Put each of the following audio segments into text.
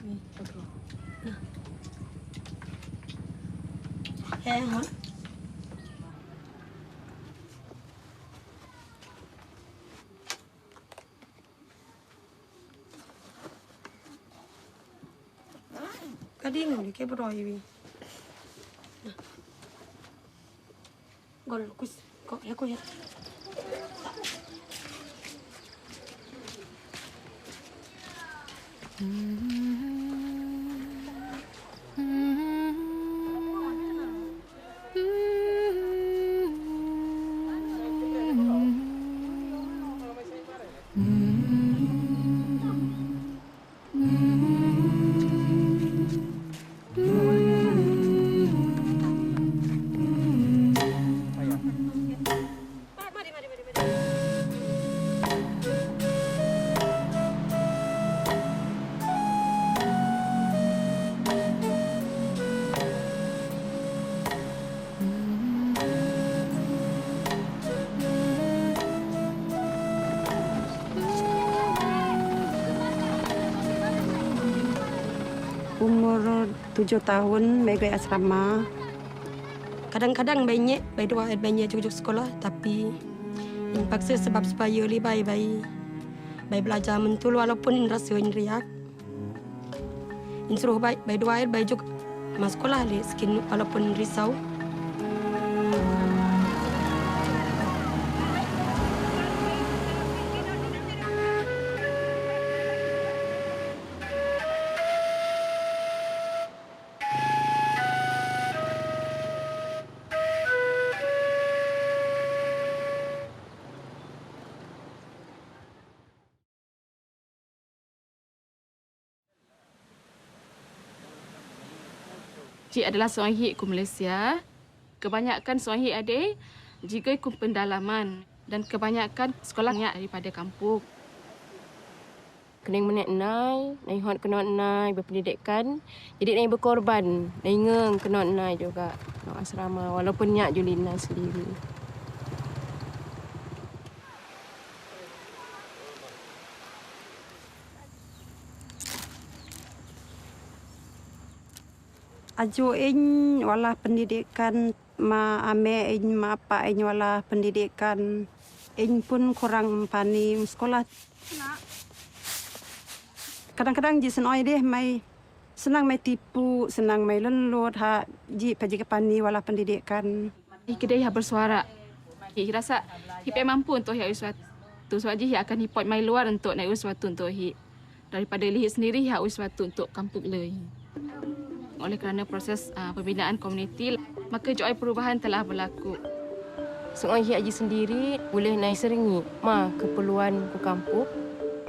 Okey. Nah. Hang on. Kadang ni ke beroi wi. Gol kus kok ya ko ya. Umur 7 tahun, pergi asrama. Kadang-kadang banyak, banyak juga sekolah, tapi yang paksa sebab supaya lebih baik belajar mentul walaupun rasa riak. Suruh baik dua baik juga masuk sekolah le skin walaupun risau. Cik adalah seorang hik ke Malaysia. Kebanyakan seorang hik ada jika ikut pendalaman dan kebanyakan sekolahnya daripada kampung. Kena menek nai, nai hot kena nai berpendidikan. Jadi nai berkorban, nai ngeng kena nai juga nak asrama walaupun nyak Julina sendiri. Aju in wala pendidikan ma ame in ma apa in wala pendidikan in pun kurang pani sekolah. Kadang-kadang ji senoi deh mai senang mai tipu, senang mai lelut ha ji paji pani wala pendidikan. Kedai yang bersuara. Hi rasa hi mampu untuk hi sesuatu. Sebab ji hi akan hipot mai luar untuk naik sesuatu untuk hi. Daripada lihat sendiri hi sesuatu untuk kampung le. Oleh kerana proses pembinaan komuniti, maka joy perubahan telah berlaku. Seorang hik aji sendiri boleh naik seringi keperluan ke kampung.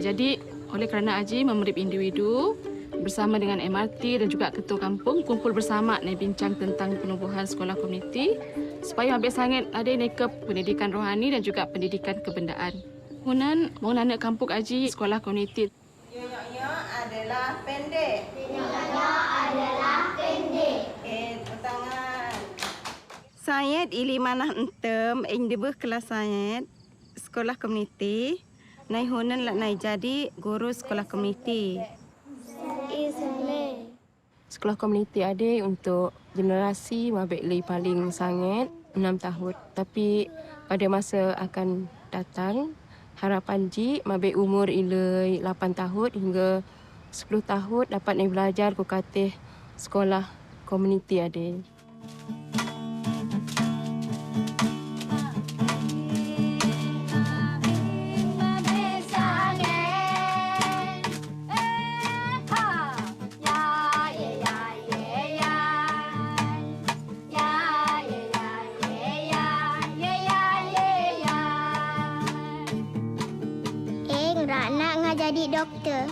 Jadi, oleh kerana Aji memerip individu bersama dengan MRT dan juga ketua kampung kumpul bersama naik bincang tentang penubuhan sekolah komuniti supaya habis sangat ada naik ke pendidikan rohani dan juga pendidikan kebendaan. Kemudian, mengenai kampung Aji sekolah komuniti. Yo adalah pendek. Saya ili manah entem debeh kelas saya sekolah komuniti. Nai hunan lah nai jadi guru sekolah komuniti. Sekolah komuniti ada untuk generasi mabek li paling sangat 6 tahun. Tapi pada masa akan datang harapan ji mabek umur ilai 8 tahun hingga 10 tahun dapat naik belajar ke katih sekolah komuniti ada. Jadi doktor.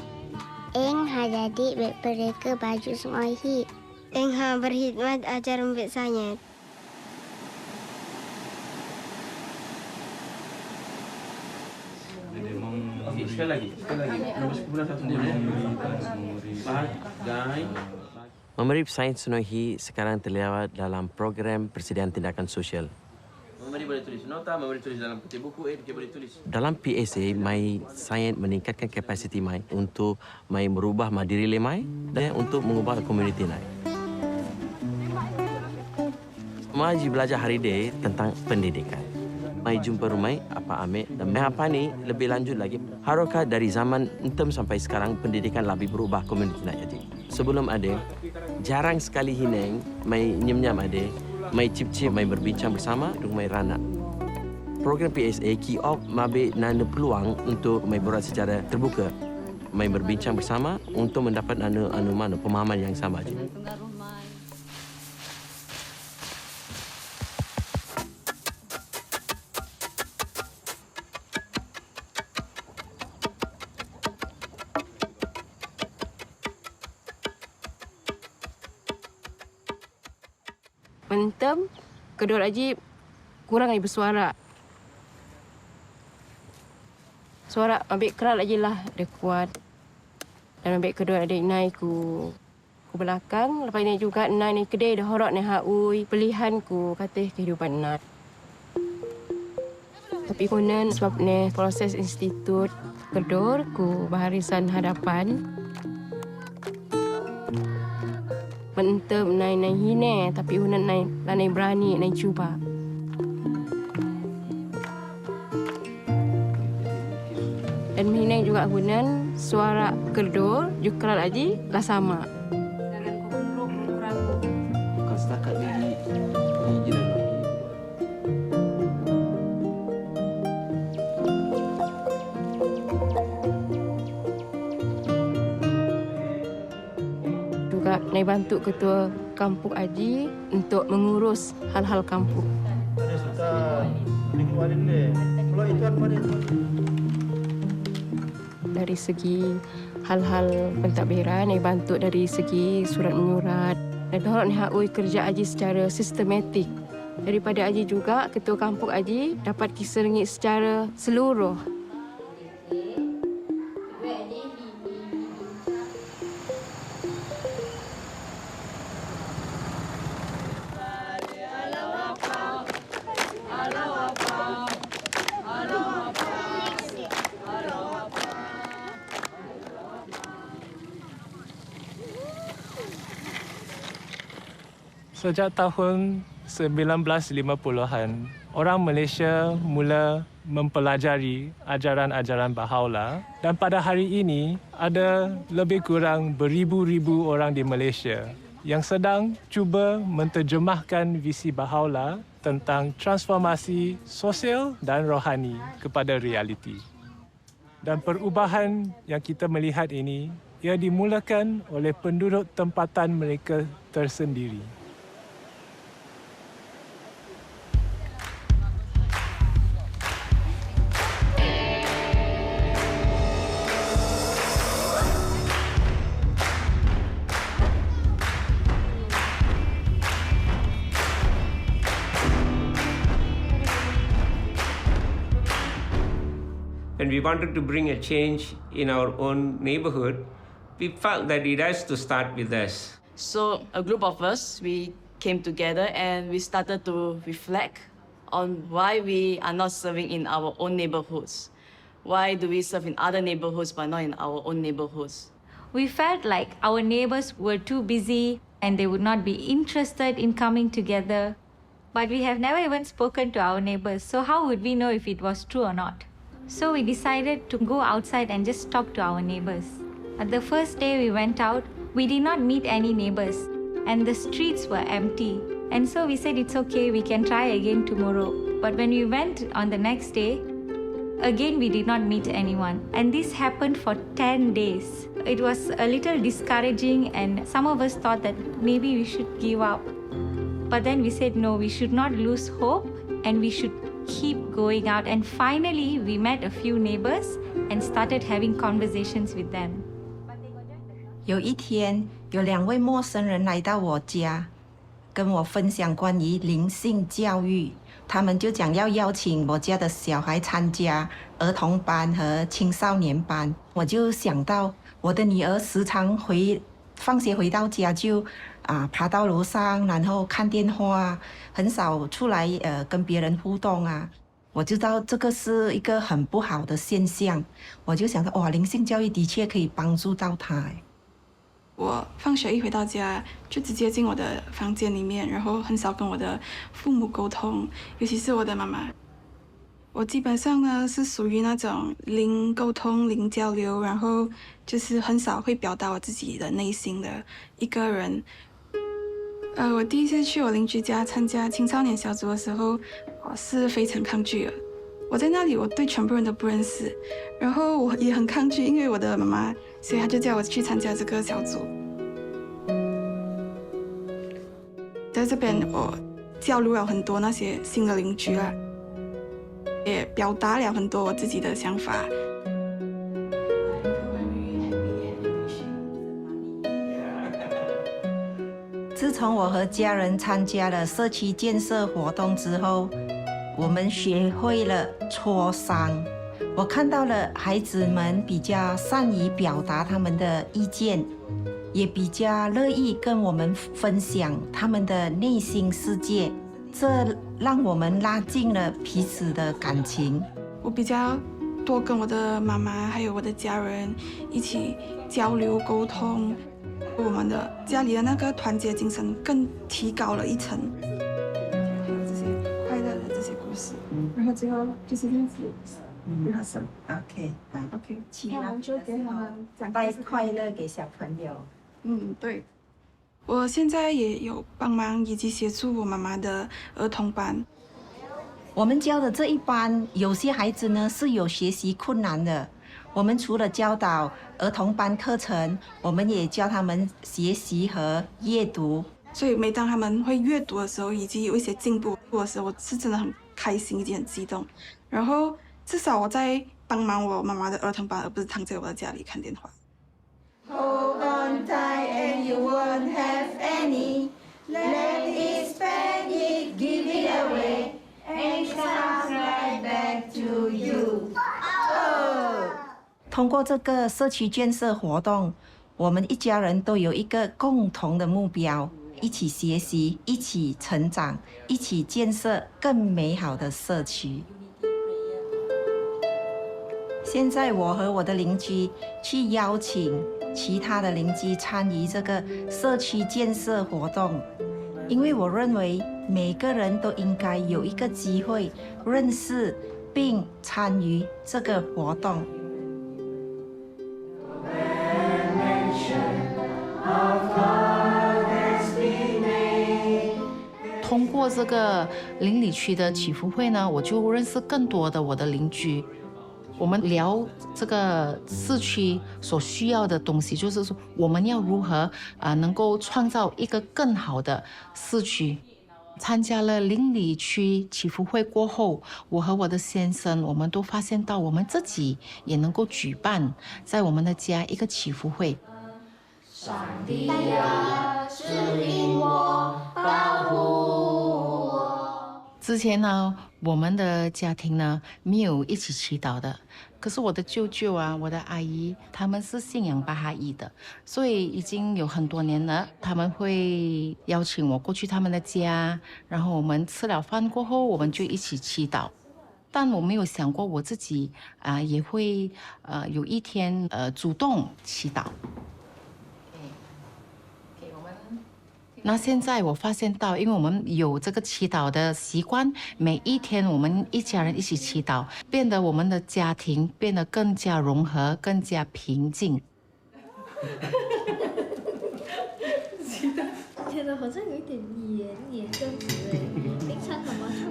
Eng ha jadi mereka baju semua hit. Eng ha berkhidmat ajar membek saya. Sekali lagi. Nombor 10 Memerip Sains Sunohi sekarang terlibat dalam program Persediaan Tindakan Sosial. Mama boleh tulis nota, Mama boleh tulis dalam putih buku, dia boleh tulis. Dalam PSA, mai saya meningkatkan kapasiti mai untuk mai merubah diri mai dan untuk mengubah komuniti mai. Mai belajar hari ini tentang pendidikan. Mai jumpa rumai apa ambil dan mai apa ni lebih lanjut lagi. Harokah dari zaman entem sampai sekarang pendidikan lebih berubah komuniti nak jadi. Sebelum ada jarang sekali hineng mai nyem-nyam ada. Mai cip-cip, mai berbincang bersama dengan mai ranak. Program PSA kiok mabe nana peluang untuk mai berat secara terbuka. Mai berbincang bersama untuk mendapat mana pemahaman yang sama je. Mentem, kedua Haji kurang lagi bersuara. Suara ambil kerat lagi lah, dia kuat. Dan ambil kedua adik naik ku belakang. Lepas ini juga naik ni kedai dah horok ni haui. Pilihan ku kata kehidupan nak. Tapi konon sebab ni proses institut kedor ku baharisan hadapan. Mentem naik hine tapi hunan naik berani naik cuba. Dan hine juga hunan suara kedor juga lagi lah sama. Bukan setakat di jiran. Juga naik bantu ketua kampung Haji untuk mengurus hal-hal kampung. Dari segi hal-hal pentadbiran, naik bantu dari segi surat menyurat. Dan orang ni hakui kerja Haji secara sistematik. Daripada Haji juga, ketua kampung Haji dapat kisah ringgit secara seluruh. Sejak tahun 1950-an, orang Malaysia mula mempelajari ajaran-ajaran Bahá'u'lláh dan pada hari ini ada lebih kurang beribu-ribu orang di Malaysia yang sedang cuba menterjemahkan visi Bahá'u'lláh tentang transformasi sosial dan rohani kepada realiti. Dan perubahan yang kita melihat ini ia dimulakan oleh penduduk tempatan mereka tersendiri. When we wanted to bring a change in our own neighborhood, we felt that it has to start with us. So a group of us, we came together and we started to reflect on why we are not serving in our own neighborhoods. Why do we serve in other neighborhoods but not in our own neighborhoods? We felt like our neighbors were too busy and they would not be interested in coming together. But we have never even spoken to our neighbors, so how would we know if it was true or not? So we decided to go outside and just talk to our neighbors. At the first day we went out, we did not meet any neighbors and the streets were empty. And so we said it's okay, we can try again tomorrow. But when we went on the next day, again we did not meet anyone. And this happened for 10 days. It was a little discouraging and some of us thought that maybe we should give up. But then we said no, we should not lose hope and we should keep going out. And finally, we met a few neighbors and started having conversations with them. 有一天，有2位陌生人来到我家，跟我分享关于灵性教育。他们就讲要邀请我家的小孩参加儿童班和青少年班。我就想到我的女儿时常放学回到家就爬到楼上，然后看电话，很少出来跟别人互动啊。我知道这个是一个很不好的现象，我就想到哇，灵性教育的确可以帮助到他。我放学一回到家，就直接进我的房间里面，然后很少跟我的父母沟通，尤其是我的妈妈。我基本上呢是属于那种零沟通、零交流，然后就是很少会表达我自己的内心的一个人。我第一次去我邻居家参加青少年小组的时候，我是非常抗拒的。我在那里，我对全部人都不认识，然后我也很抗拒，因为我的妈妈，所以她就叫我去参加这个小组。在这边，我交流了很多那些新的邻居啦，也表达了很多我自己的想法。自从我和家人参加了社区建设活动之后，我们学会了磋商。我看到了孩子们比较善于表达他们的意见，也比较乐意跟我们分享他们的内心世界，这让我们拉近了彼此的感情。我比较多跟我的妈妈还有我的家人一起交流沟通，我们的家里的那个团结精神更提高了一层。这些快乐的这些故事，然后最后就是这样子。OK， 那我们就给他们带快乐给小朋友。对。我现在也有帮忙以及协助我妈妈的儿童班。我们教的这一班，有些孩子呢是有学习困难的。我们除了教导儿童班课程，我们也教他们学习和阅读。所以每当他们会阅读的时候，以及有一些进步的时候，我是真的很开心，以及很激动。然后至少我在帮忙我妈妈的儿童班，而不是躺在我的家里看电话。Hold on tight and you won't have any. Let it, spend it, give it away, and it comes right back to you. 通过这个社区建设活动，我们一家人都有一个共同的目标，一起学习，一起成长，一起建设更美好的社区。现在我和我的邻居去邀请其他的邻居参与这个社区建设活动，因为我认为每个人都应该有一个机会认识并参与这个活动。通过这个邻里区的祈福会呢，我就认识更多的我的邻居。我们聊这个市区所需要的东西，就是说我们要如何能够创造一个更好的市区。参加了邻里区祈福会过后，我和我的先生，我们都发现到我们自己也能够举办在我们的家一个祈福会。上帝啊，指引我，保护我。之前呢，我们的家庭呢没有一起祈祷的，可是我的舅舅啊，我的阿姨，他们是信仰巴哈伊的，所以已经有很多年了。他们会邀请我过去他们的家，然后我们吃了饭过后，我们就一起祈祷。但我没有想过我自己也会有一天主动祈祷。那现在我发现到，因为我们有这个祈祷的习惯，每一天我们一家人一起祈祷，变得我们的家庭变得更加融合，更加平静。觉得好像有一点黏这样子哎，平常怎么是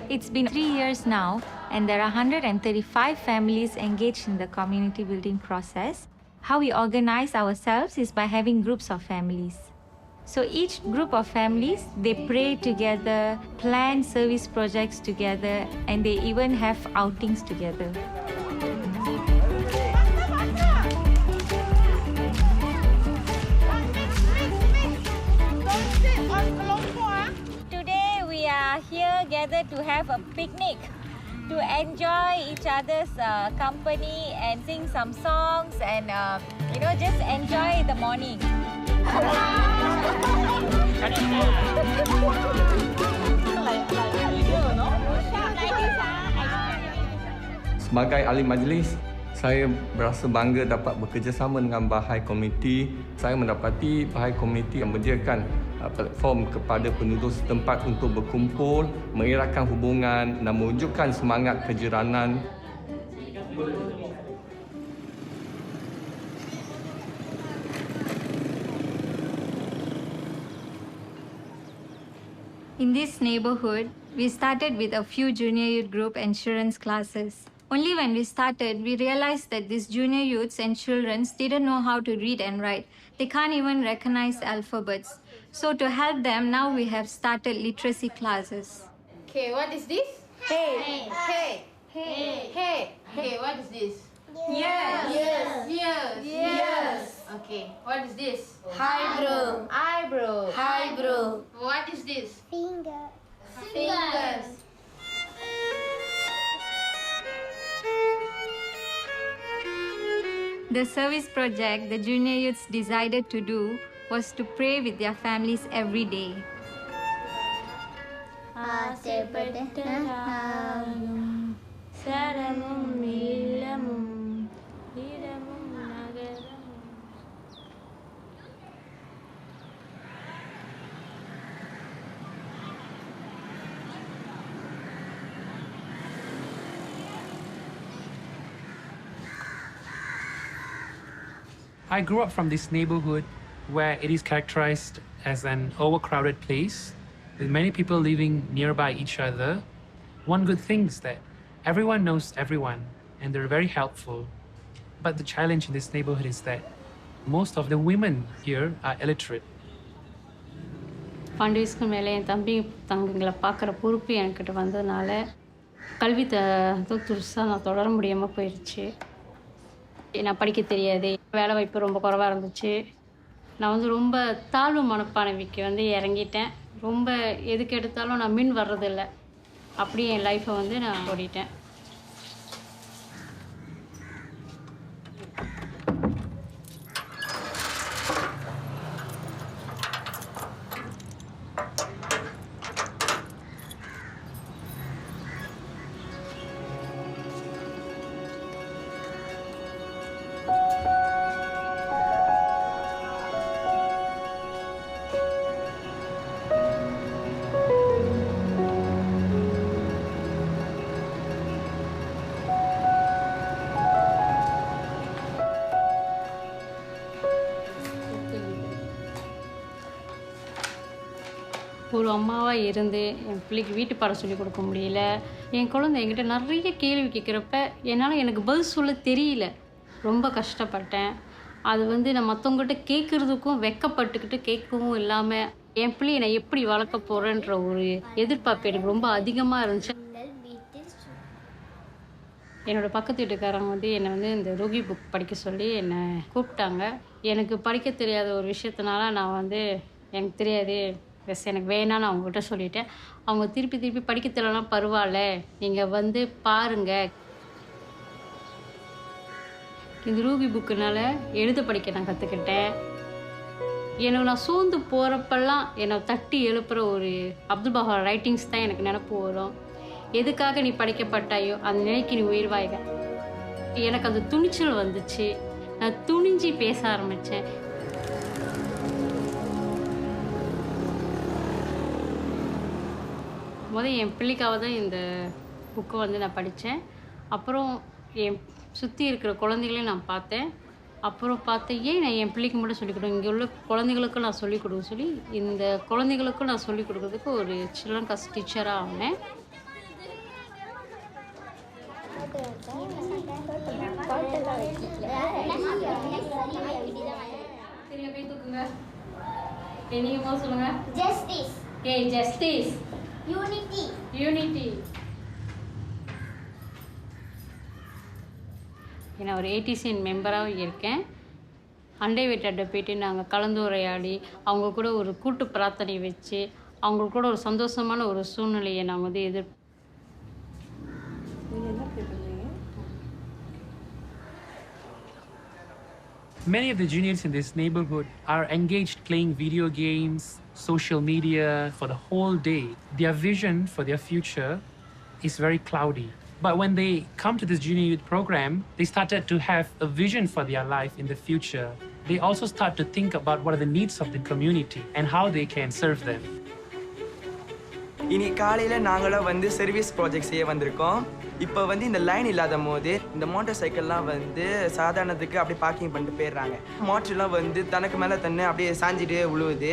？It's been 3 years now, and there are 135 families engaged in the community building process. How we organize ourselves is by having groups of families. So each group of families, they pray together, plan service projects together, and they even have outings together. Today we are together to have a picnic, to enjoy each other's company and sing some songs and just enjoy the morning. Sebagai ahli majlis, saya berasa bangga dapat bekerjasama dengan Bahai Komuniti. Saya mendapati Bahai Komuniti yang menyediakan platform kepada penduduk setempat untuk berkumpul, mengeratkan hubungan dan mewujudkan semangat kejiranan. In this neighborhood, we started with a few junior youth group insurance classes. Only when we started, we realized that these junior youths and children didn't know how to read and write. They can't even recognize alphabets. So to help them, now we have started literacy classes. Okay, what is this? Hey. Hey. Hey. Hey. Okay, what is this? Yes. Yes. Okay, what is this? Eyebrow. Eyebrow. Eyebrow. What is this? Finger. Fingers. The service project the junior youths decided to do was to pray with their families every day. I grew up from this neighborhood where it is characterized as an overcrowded place with many people living nearby each other. One good thing is that everyone knows everyone and they're very helpful. But the challenge in this neighborhood is that most of the women here are illiterate. ஃபண்டிஸ்க்கு மேலே என் தம்பி தங்கங்களை பார்க்குற பொறுப்பு என்கிட்ட வந்ததுனால கல்வி துருசாக நான் தொடர முடியாமல் போயிடுச்சு. நான் படிக்க தெரியாது, வேலை வாய்ப்பு ரொம்ப குறைவாக இருந்துச்சு. நான் ரொம்ப தாழ்வு மனப்பான்மைக்கு இறங்கிட்டேன். ரொம்ப எதுக்கு எடுத்தாலும் நான் மின் வர்றதில்லை. அப்படியே என் லைஃப்பை நான் ஓடிட்டேன். ஒரு அம்மாவாக இருந்து என் பிள்ளைக்கு வீட்டு பாடம் சொல்லிக் கொடுக்க முடியல. என் குழந்தை என்கிட்ட நிறைய கேள்வி கேட்குறப்ப என்னால் எனக்கு பதில் சொல்ல தெரியல. ரொம்ப கஷ்டப்பட்டேன். அது நான் மற்றவங்ககிட்ட கேட்குறதுக்கும் வெக்கப்பட்டுக்கிட்டு கேட்கவும் இல்லாமல் என் பிள்ளையை நான் எப்படி வளர்க்க போகிறேன்ற ஒரு எதிர்பார்ப்பு எனக்கு ரொம்ப அதிகமாக இருந்துச்சு. என்னோடய பக்கத்து வீட்டுக்காரங்க என்னை இந்த ரோகி புக் படிக்க சொல்லி என்னை கூப்பிட்டாங்க. எனக்கு படிக்க தெரியாத ஒரு விஷயத்தினால நான் எனக்கு தெரியாது, எனக்கு வேணான்னு அவங்ககிட்ட சொல்லிட்டேன். அவங்க திருப்பி படிக்க தெரியலனா பரவாயில்ல, நீங்கள் பாருங்கள். இந்த ரூகி புக்குனால எழுத படிக்க நான் கற்றுக்கிட்டேன். எனக்கு நான் சோர்ந்து போகிறப்பெல்லாம் என்னை தட்டி எழுப்புகிற ஒரு அப்துல் பஹார் ரைட்டிங்ஸ் தான் எனக்கு நினப்பு வரும். எதுக்காக நீ படிக்கப்பட்டாயோ அந்த நிலைக்கு நீ உயிர்வாய்க. எனக்கு அந்த துணிச்சல் வந்துச்சு. நான் துணிஞ்சு பேச ஆரம்பித்தேன். என் பிள்ளைக்காக தான் இந்த புக்கை நான் படித்தேன். அப்புறம் என் சுற்றி இருக்கிற குழந்தைகளையும் நான் பார்த்தேன். அப்புறம் ஏன் நான் என் பிள்ளைக்கு மட்டும் சொல்லிக் கொடுங்க, இங்கே உள்ள குழந்தைகளுக்கும் நான் சொல்லிக் கொடுக்க சொல்லி இந்த குழந்தைகளுக்கும் நான் சொல்லிக் கொடுக்கறதுக்கு ஒரு சில்ட்ரன் கிளாஸ் டீச்சராக ஆனேன். நீங்க சொல்லுங்க. ஜஸ்டிஸ். ஜஸ்டிஸ். யூனிட்டி. யூனிட்டி. நான் ஒரு ஏடிசிஎன் மெம்பராகவும் இருக்கேன். அண்டை வீட்டாட்ட போய்ட்டு நாங்கள் கலந்துரையாடி அவங்க கூட ஒரு கூட்டு பிரார்த்தனை வச்சு அவங்களுக்கு கூட ஒரு சந்தோஷமான ஒரு சூழ்நிலையை நான் வந்து Many of the juniors in this neighborhood are engaged playing video games, social media for the whole day. Their vision for their future is very cloudy. But when they come to this junior youth program, they started to have a vision for their life in the future. They also start to think about what are the needs of the community and how they can serve them. இன்னைக்கு காலையில் நாங்களாம் வந்து service project செய்ய வந்திருக்கோம். இப்போ வந்து இந்த line இல்லாத போது இந்த மோட்டார் சைக்கிள்லாம் வந்து சாதாரணத்துக்கு அப்படியே பார்க்கிங் பண்ணிட்டு போயிடுறாங்க. மோட்டர்லாம் வந்து தனக்கு மேலே தன்னை அப்படியே சாஞ்சிட்டு விழுவுது.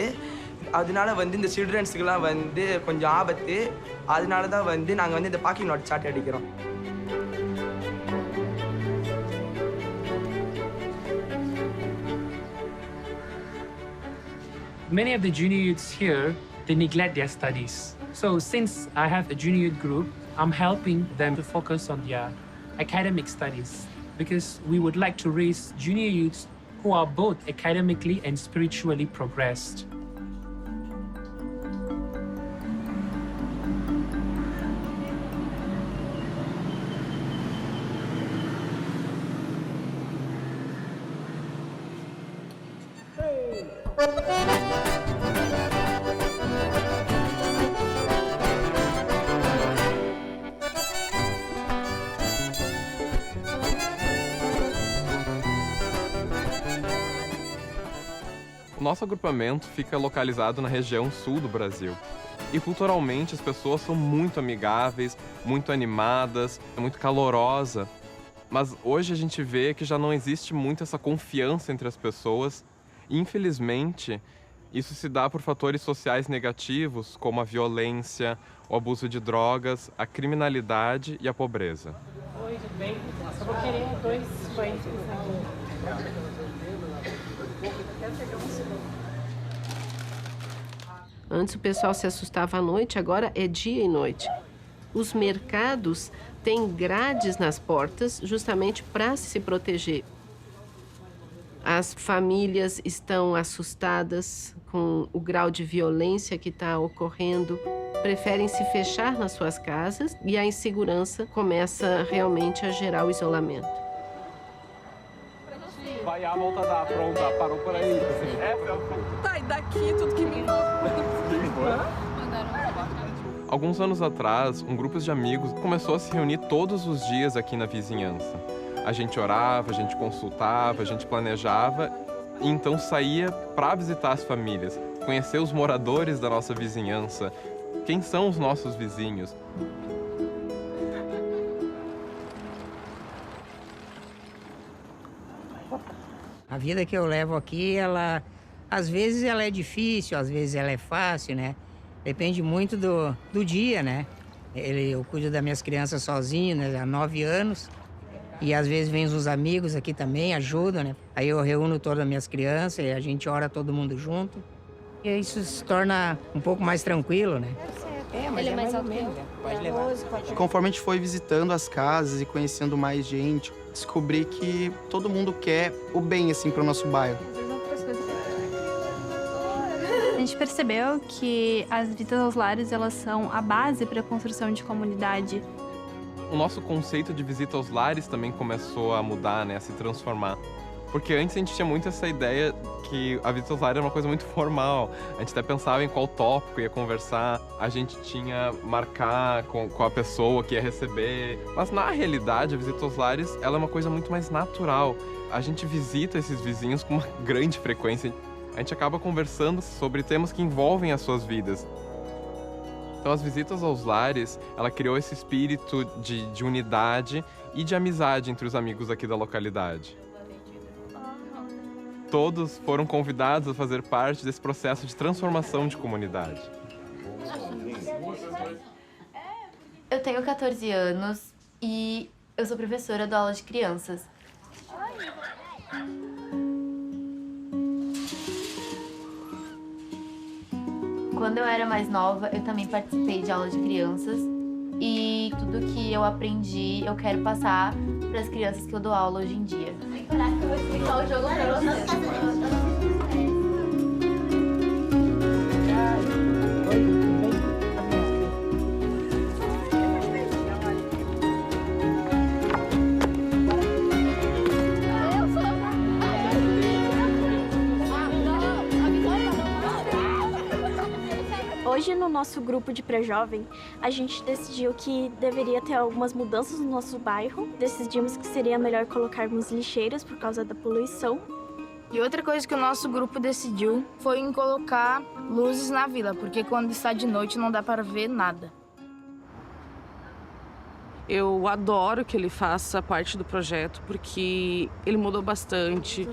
அதனால வந்து இந்த சில்ட்ரன்ஸுக்கெல்லாம் வந்து கொஞ்சம் ஆபத்து. அதனால தான் வந்து நாங்கள் வந்து இந்த பார்க்கிங் லாட் சார்ட் அடிக்கிறோம். Many of the junior youths here, they neglect their studies. So since I have a junior youth group, I'm helping them to focus on their academic studies because we would like to raise junior youths who are both academically and spiritually progressed. O nosso agrupamento fica localizado na região sul do Brasil. E culturalmente as pessoas são muito amigáveis, muito animadas, muito calorosa. Mas hoje a gente vê que já não existe muito essa confiança entre as pessoas. E, infelizmente, isso se dá por fatores sociais negativos, como a violência, o abuso de drogas, a criminalidade e a pobreza. Oi, tudo bem? Eu vou querer 2 pães aqui. Antes o pessoal se assustava à noite, agora é dia e noite. Os mercados têm grades nas portas justamente para se proteger. As famílias estão assustadas com o grau de violência que está ocorrendo, preferem se fechar nas suas casas e a insegurança começa realmente a gerar o isolamento. Vai a volta da pronta, parou por aí. Sai daqui, tudo que me Alguns anos atrás, um grupo de amigos começou a se reunir todos os dias aqui na vizinhança. A gente orava, a gente consultava, a gente planejava e então saía para visitar as famílias, conhecer os moradores da nossa vizinhança, quem são os nossos vizinhos. A vida que eu levo aqui, ela às vezes ela é difícil, às vezes ela é fácil, né? Depende muito do dia, né? Eu cuido das minhas crianças sozinho, né? Há 9 anos. E às vezes vêm os amigos aqui também, ajudam, né? Aí eu reúno todas as minhas crianças e a gente ora todo mundo junto. E isso se torna um pouco mais tranquilo, né? Mas Ele é mais ou menos, pode levar. Conforme a gente foi visitando as casas e conhecendo mais gente, descobri que todo mundo quer o bem, assim, para o nosso bairro. A gente percebeu que as visitas aos lares, elas são a base para a construção de comunidade. O nosso conceito de visita aos lares também começou a mudar, né, a se transformar. Porque antes a gente tinha muito essa ideia que a visita aos lares era uma coisa muito formal. A gente até pensava em qual tópico ia conversar, a gente tinha marcar com a pessoa que ia receber. Mas na realidade, a visita aos lares ela é uma coisa muito mais natural. A gente visita esses vizinhos com uma grande frequência. A gente acaba conversando sobre temas que envolvem as suas vidas. Então, as visitas aos lares, ela criou esse espírito de unidade e de amizade entre os amigos aqui da localidade. Todos foram convidados a fazer parte desse processo de transformação de comunidade. Eu tenho 14 anos e eu sou professora da aula de crianças. Quando eu era mais nova, eu também participei de aula de crianças e tudo que eu aprendi, eu quero passar para as crianças que eu dou aula hoje em dia. Eu vou explicar o jogo para vocês. Hoje, no nosso grupo de pré-jovem, a gente decidiu que deveria ter algumas mudanças no nosso bairro. Decidimos que seria melhor colocarmos lixeiras por causa da poluição. E outra coisa que o nosso grupo decidiu foi em colocar luzes na vila, porque quando está de noite não dá para ver nada. Eu adoro que ele faça parte do projeto, porque ele mudou bastante.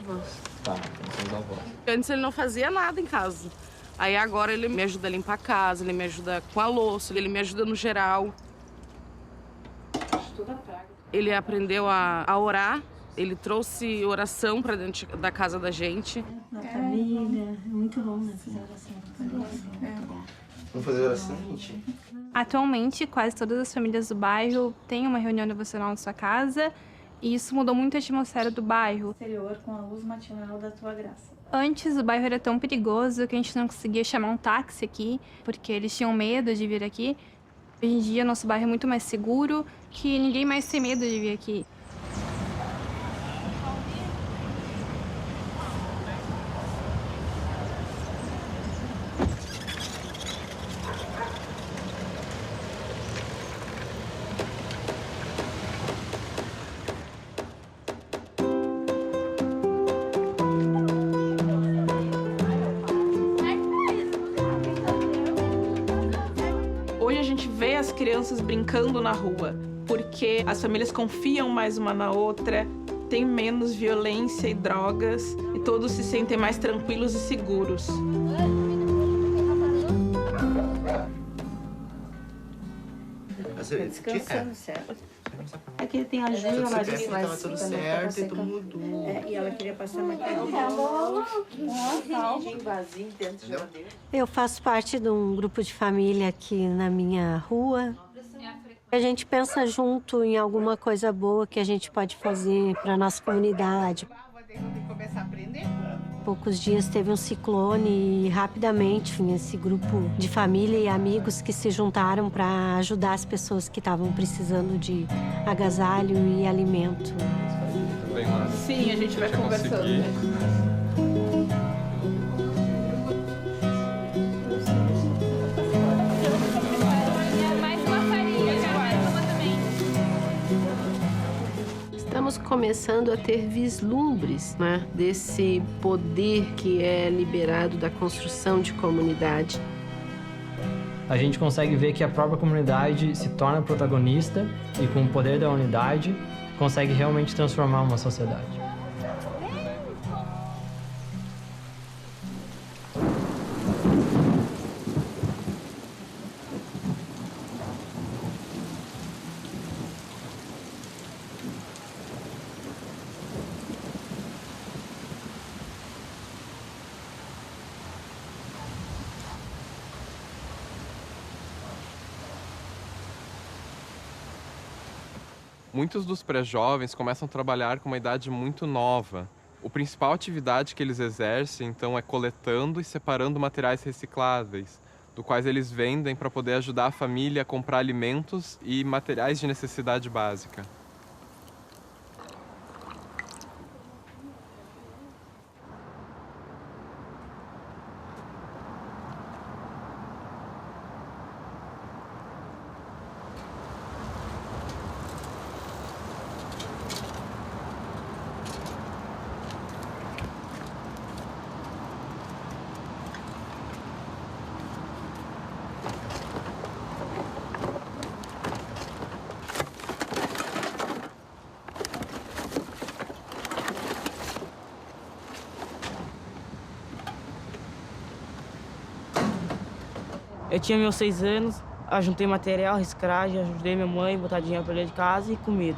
Antes ele não fazia nada em casa. Aí agora ele me ajuda a limpar a casa, ele me ajuda com a louça, ele me ajuda no geral. Ele aprendeu a orar, ele trouxe oração para dentro da casa da gente. Na família, é muito bom, né, fazer oração na família. Vamos fazer oração, gente? Atualmente, quase todas as famílias do bairro têm uma reunião devocional na sua casa e isso mudou muito a atmosfera do bairro. Exterior com a luz matinal da tua graça. Antes, o bairro era tão perigoso que a gente não conseguia chamar um táxi aqui, porque eles tinham medo de vir aqui. Hoje em dia, nosso bairro é muito mais seguro, que ninguém mais tem medo de vir aqui. Hoje a gente vê as crianças brincando na rua, porque as famílias confiam mais uma na outra, tem menos violência e drogas, e todos se sentem mais tranquilos e seguros. Descansando, certo? É que tem a Júlia, ela disse que estava tudo certo e tudo mudou. E ela queria passar maquiagem. Vazio dentro da geladeira. Eu faço parte de um grupo de família aqui na minha rua. A gente pensa junto em alguma coisa boa que a gente pode fazer para a nossa comunidade. Poucos dias teve um ciclone e rapidamente esse grupo de família e amigos que se juntaram para ajudar as pessoas que estavam precisando de agasalho e alimento. Sim, a gente vai conversando. Estamos começando a ter vislumbres, né, desse poder que é liberado da construção de comunidade. A gente consegue ver que a própria comunidade se torna protagonista e, com o poder da unidade, consegue realmente transformar uma sociedade. Muitos dos pré-jovens começam a trabalhar com uma idade muito nova. A principal atividade que eles exercem, então, é coletando e separando materiais recicláveis, do quais eles vendem para poder ajudar a família a comprar alimentos e materiais de necessidade básica. Eu tinha meus 6 anos, juntei material, reciclagem, ajudei minha mãe a botar dinheiro para dentro de casa e comida.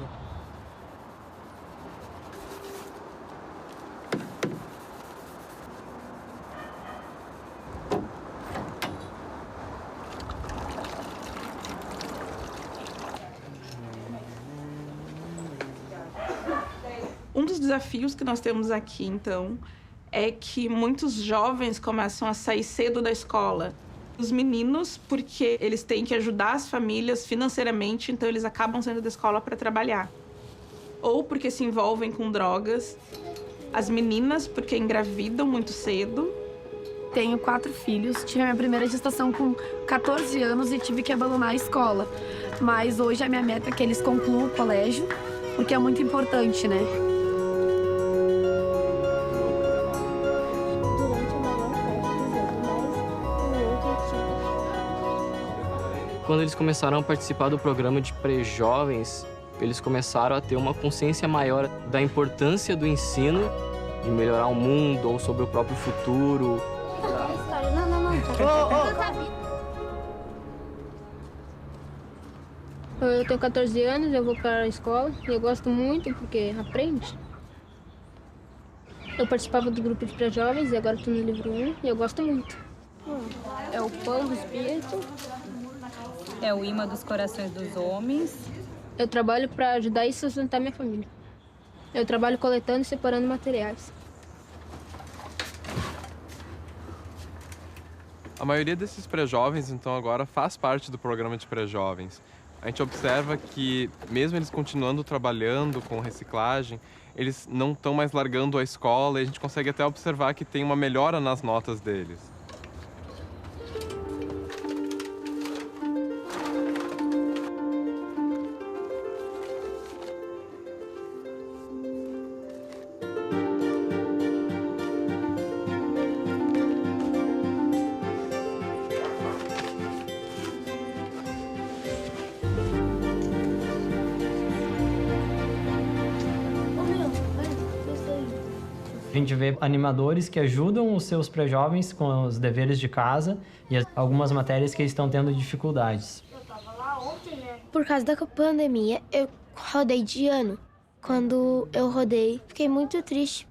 Um dos desafios que nós temos aqui, então, é que muitos jovens começam a sair cedo da escola. Os meninos, porque eles têm que ajudar as famílias financeiramente, então eles acabam saindo da escola para trabalhar. Ou porque se envolvem com drogas. As meninas, porque engravidam muito cedo. Tenho 4 filhos, tive a minha primeira gestação com 14 anos e tive que abandonar a escola. Mas hoje a minha meta é que eles concluam o colégio, porque é muito importante, né? Quando eles começaram a participar do programa de pré-jovens, eles começaram a ter uma consciência maior da importância do ensino, de melhorar o mundo ou sobre o próprio futuro. Eu tenho 14 anos, eu vou para a escola e eu gosto muito porque aprende. Eu participava do grupo de pré-jovens e agora estou no livro 1 e eu gosto muito. É o pão do espírito, é o imã dos corações dos homens. Eu trabalho para ajudar e sustentar minha família. Eu trabalho coletando e separando materiais. A maioria desses pré-jovens, então, agora faz parte do programa de pré-jovens. A gente observa que, mesmo eles continuando trabalhando com reciclagem, eles não estão mais largando a escola e a gente consegue até observar que tem uma melhora nas notas deles. A gente vê animadores que ajudam os seus pré-jovens com os deveres de casa e algumas matérias que eles estão tendo dificuldades. Por causa da pandemia, eu rodei de ano. Quando eu rodei, fiquei muito triste.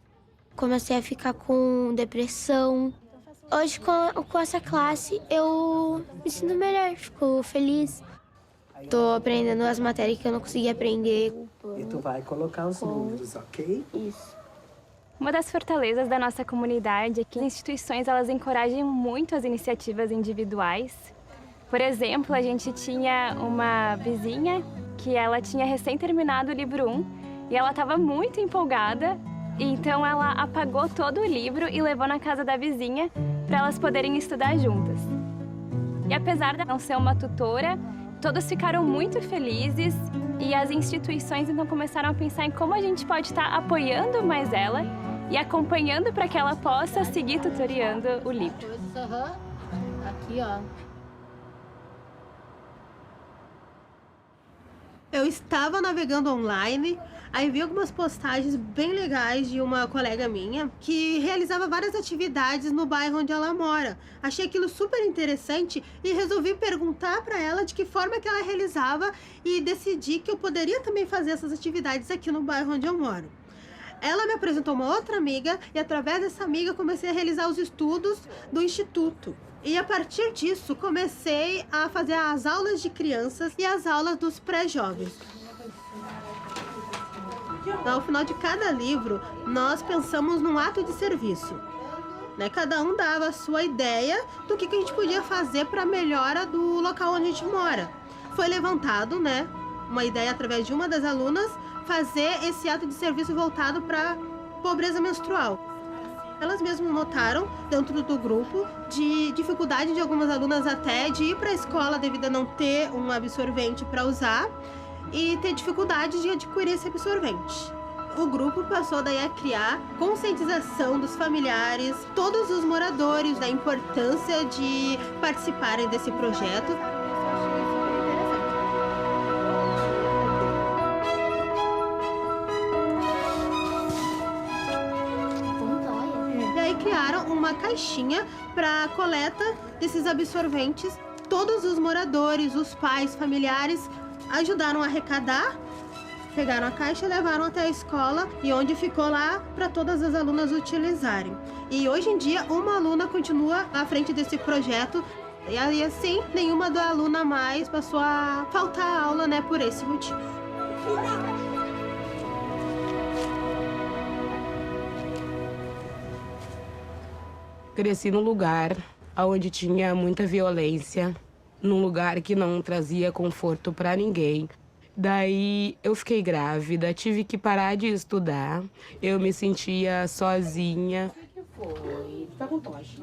Comecei a ficar com depressão. Hoje, com essa classe, eu me sinto melhor, fico feliz. Tô aprendendo as matérias que eu não consegui aprender. E tu vai colocar os números, ok? Isso. Uma das fortalezas da nossa comunidade é que as instituições elas encorajam muito as iniciativas individuais. Por exemplo, a gente tinha uma vizinha que ela tinha recém terminado o livro 1 e ela estava muito empolgada, então ela apagou todo o livro e levou na casa da vizinha para elas poderem estudar juntas. E apesar de não ser uma tutora, todos ficaram muito felizes e as instituições então começaram a pensar em como a gente pode estar apoiando mais ela e acompanhando para que ela possa seguir tutoriando o livro. Aqui, ó. Eu estava navegando online, aí vi algumas postagens bem legais de uma colega minha que realizava várias atividades no bairro onde ela mora. Achei aquilo super interessante e resolvi perguntar para ela de que forma que ela realizava e decidi que eu poderia também fazer essas atividades aqui no bairro onde eu moro. Ela me apresentou uma outra amiga e através dessa amiga comecei a realizar os estudos do instituto. E a partir disso comecei a fazer as aulas de crianças e as aulas dos pré-jovens. Ao final de cada livro, nós pensamos num ato de serviço. Cada um dava a sua ideia do que a gente podia fazer para a melhora do local onde a gente mora. Foi levantado, uma ideia através de uma das alunas, fazer esse ato de serviço voltado para pobreza menstrual. Elas mesmas notaram, dentro do grupo, de dificuldade de algumas alunas até de ir para a escola devido a não ter um absorvente para usar e ter dificuldade de adquirir esse absorvente. O grupo passou daí a criar conscientização dos familiares, todos os moradores da importância de participarem desse projeto. Criaram uma caixinha para coleta desses absorventes. Todos os moradores, os pais, familiares ajudaram a arrecadar, pegaram a caixa e levaram até a escola e onde ficou lá para todas as alunas utilizarem. E hoje em dia uma aluna continua à frente desse projeto e assim nenhuma da aluna mais passou a faltar aula, por esse motivo. Cresci num lugar onde tinha muita violência, num lugar que não trazia conforto para ninguém. Daí eu fiquei grávida, tive que parar de estudar, eu me sentia sozinha. O que foi? Tá com tosse?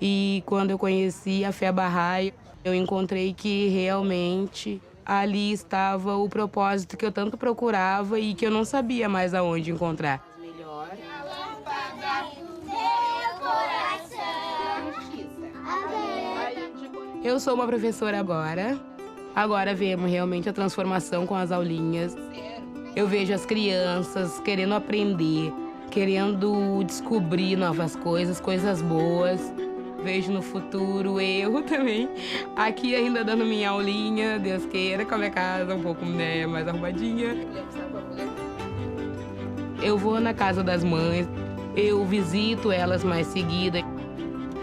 E quando eu conheci a fé Bahá'í, eu encontrei que realmente ali estava o propósito que eu tanto procurava e que eu não sabia mais aonde encontrar. Eu sou uma professora agora. Agora vemos realmente a transformação com as aulinhas. Eu vejo as crianças querendo aprender, querendo descobrir novas coisas, coisas boas. Vejo no futuro eu também aqui ainda dando minha aulinha, Deus queira, com a minha casa um pouco mais arrumadinha. Eu vou na casa das mães, eu visito elas mais seguida.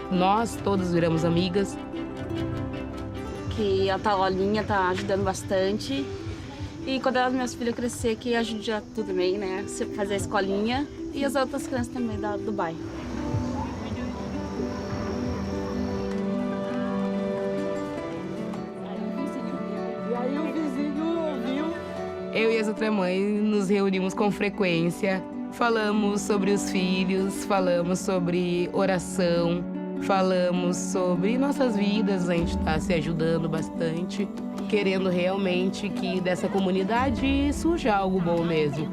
Nós todos viramos amigas. Que a tal aulinha tá ajudando bastante. E quando as minhas filhas crescer, que ajude tudo também, né? Fazer a escolinha e as outras crianças também do bairro. Eu e as outras mães nos reunimos com frequência, falamos sobre os filhos, falamos sobre oração, falamos sobre nossas vidas, a gente está se ajudando bastante, querendo realmente que dessa comunidade surja algo bom mesmo.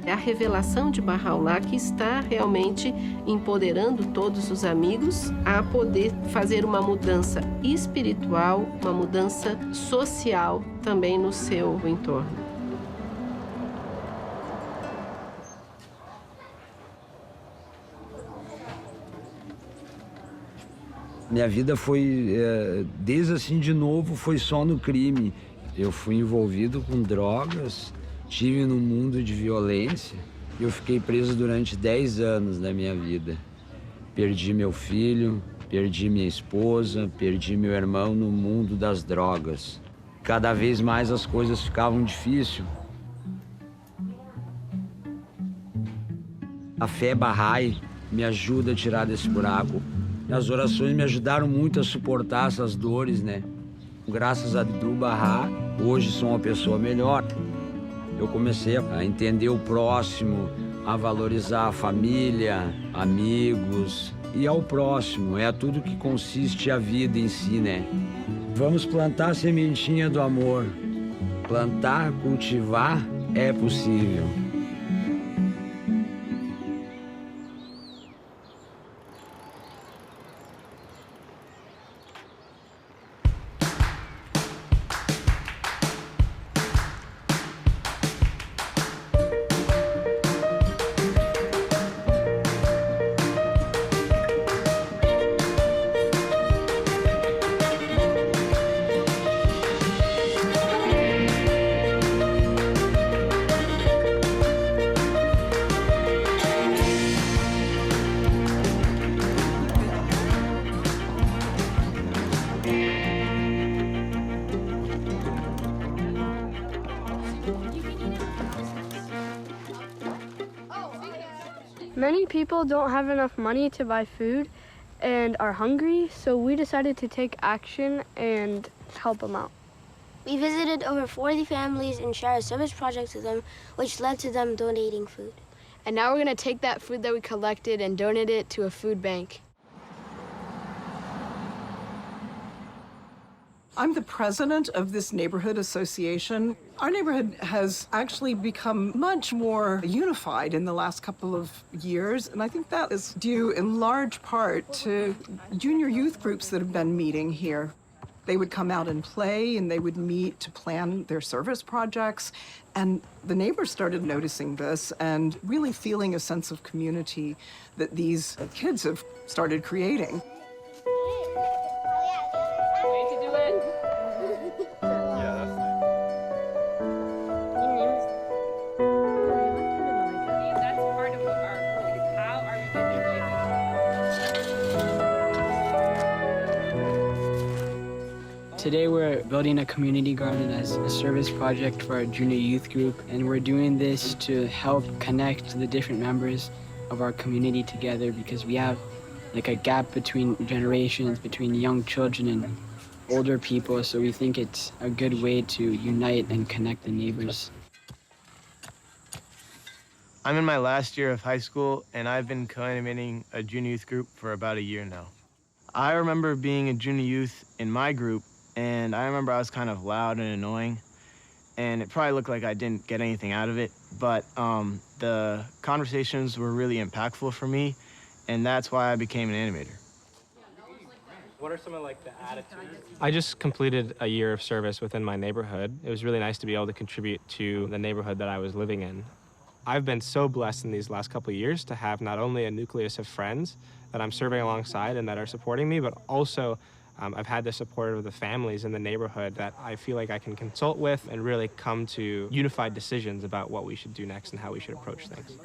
É a revelação de Bahá'u'lláh que está realmente empoderando todos os amigos a poder fazer uma mudança espiritual, uma mudança social também no seu entorno. Minha vida foi, desde assim de novo, foi só no crime. Eu fui envolvido com drogas, estive num mundo de violência e eu fiquei preso durante 10 anos da minha vida. Perdi meu filho, perdi minha esposa, perdi meu irmão no mundo das drogas. Cada vez mais as coisas ficavam difíceis. A fé Bahá'í me ajuda a tirar desse buraco. As orações me ajudaram muito a suportar essas dores, né? Graças a Abdul Bahá, hoje sou uma pessoa melhor. Eu comecei a entender o próximo, a valorizar a família, amigos e ao próximo. É tudo que consiste a vida em si, né? Vamos plantar a sementinha do amor. Plantar, cultivar é possível. Many people don't have enough money to buy food and are hungry, so we decided to take action and help them out. We visited over 40 families and shared a service project to them, which led to them donating food. And now we're going to take that food that we collected and donate it to a food bank. I'm the president of this neighborhood association. Our neighborhood has actually become much more unified in the last couple of years, and I think that is due in large part to junior youth groups that have been meeting here. They would come out and play, and they would meet to plan their service projects, and the neighbors started noticing this and really feeling a sense of community that these kids have started creating. Today we're building a community garden as a service project for our junior youth group, and we're doing this to help connect the different members of our community together because we have like a gap between generations, between young children and older people, so we think it's a good way to unite and connect the neighbors. I'm in my last year of high school, and I've been coordinating a junior youth group for about a year now. I remember being a junior youth in my group, and I remember I was kind of loud and annoying, and it probably looked like I didn't get anything out of it, but the conversations were really impactful for me, and that's why I became an animator. What are some of the attitudes? I just completed a year of service within my neighborhood. It was really nice to be able to contribute to the neighborhood that I was living in. I've been so blessed in these last couple of years to have not only a nucleus of friends that I'm serving alongside and that are supporting me, but also I've had the support of the families in the neighborhood that I feel like I can consult with and really come to unified decisions about what we should do next and how we should approach things.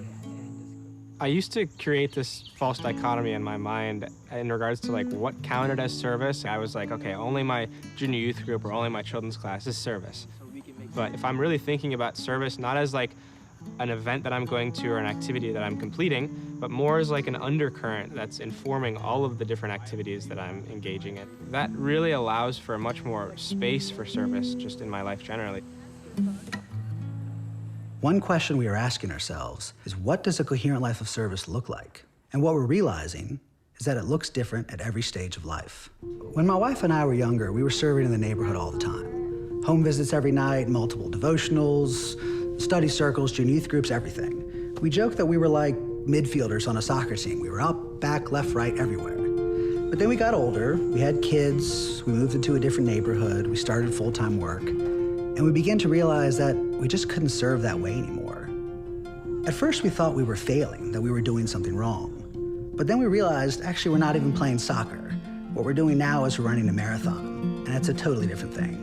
I used to create this false dichotomy in my mind in regards to what counted as service. I was like, okay, only my junior youth group or only my children's class is service. But if I'm really thinking about service, not as an event that I'm going to or an activity that I'm completing, but more as an undercurrent that's informing all of the different activities that I'm engaging in. That really allows for much more space for service just in my life generally. One question we are asking ourselves is, what does a coherent life of service look like? And what we're realizing is that it looks different at every stage of life. When my wife and I were younger, we were serving in the neighborhood all the time. Home visits every night, multiple devotionals, study circles, junior youth groups, everything. We joked that we were like midfielders on a soccer team. We were up, back, left, right, everywhere. But then we got older, we had kids, we moved into a different neighborhood, we started full-time work, and we began to realize that we just couldn't serve that way anymore. At first we thought we were failing, that we were doing something wrong. But then we realized, actually, we're not even playing soccer. What we're doing now is we're running a marathon, and that's a totally different thing.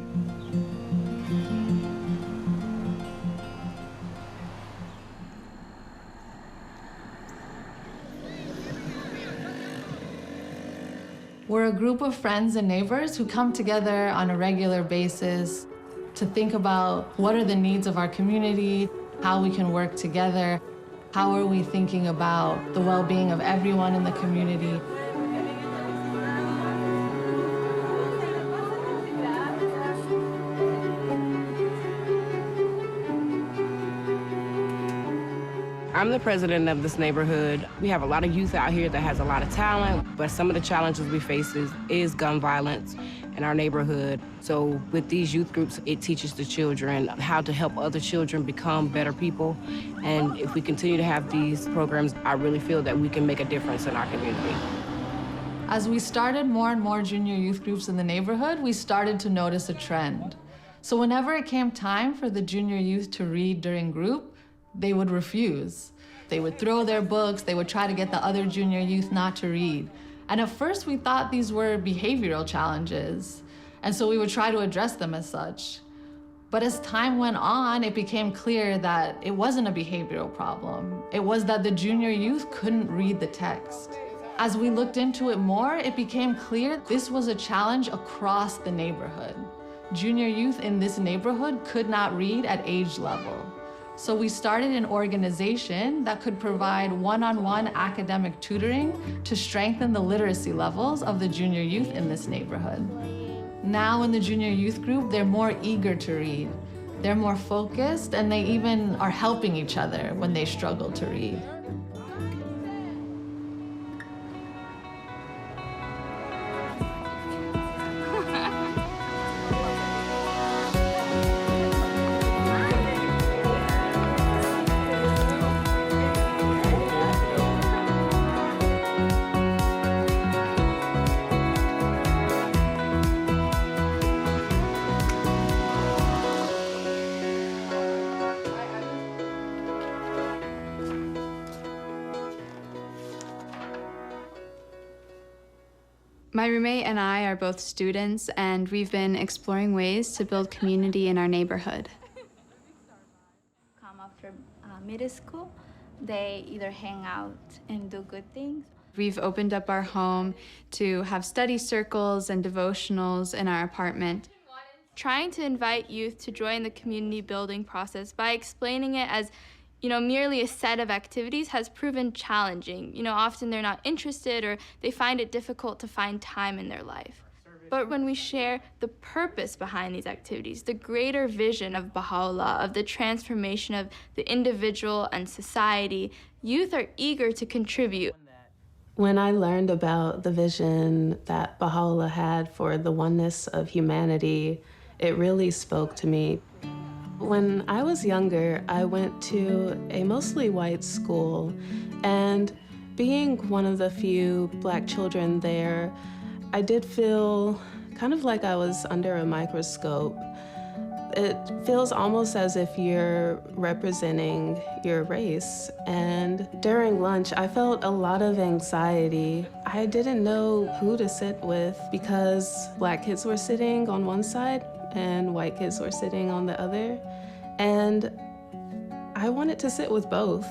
We're a group of friends and neighbors who come together on a regular basis to think about what are the needs of our community, how we can work together, how are we thinking about the well-being of everyone in the community. I'm the president of this neighborhood. We have a lot of youth out here that has a lot of talent, but some of the challenges we face is gun violence in our neighborhood. So with these youth groups, it teaches the children how to help other children become better people. And if we continue to have these programs, I really feel that we can make a difference in our community. As we started more and more junior youth groups in the neighborhood, we started to notice a trend. So whenever it came time for the junior youth to read during group, they would refuse. They would throw their books, they would try to get the other junior youth not to read. And at first we thought these were behavioral challenges, and so we would try to address them as such. But as time went on, it became clear that it wasn't a behavioral problem. It was that the junior youth couldn't read the text. As we looked into it more, it became clear this was a challenge across the neighborhood. Junior youth in this neighborhood could not read at age level. So we started an organization that could provide one-on-one academic tutoring to strengthen the literacy levels of the junior youth in this neighborhood. Now in the junior youth group, they're more eager to read. They're more focused, and they even are helping each other when they struggle to read. My roommate and I are both students, and we've been exploring ways to build community in our neighborhood. Come after middle school, they either hang out and do good things. We've opened up our home to have study circles and devotionals in our apartment. Trying to invite youth to join the community building process by explaining it as merely a set of activities has proven challenging. Often they're not interested or they find it difficult to find time in their life. But when we share the purpose behind these activities, the greater vision of Baha'u'llah, of the transformation of the individual and society, youth are eager to contribute. When I learned about the vision that Baha'u'llah had for the oneness of humanity, it really spoke to me. When I was younger, I went to a mostly white school, and being one of the few Black children there, I did feel kind of like I was under a microscope. It feels almost as if you're representing your race. And during lunch, I felt a lot of anxiety. I didn't know who to sit with because Black kids were sitting on one side and white kids were sitting on the other. And I wanted to sit with both.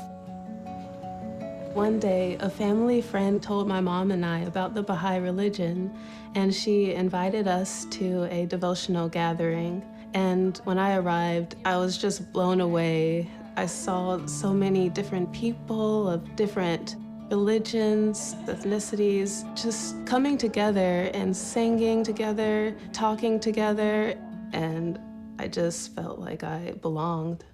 One day, a family friend told my mom and I about the Baha'i religion, and she invited us to a devotional gathering. And when I arrived, I was just blown away. I saw so many different people of different religions, ethnicities, just coming together and singing together, talking together, and I just felt like I belonged.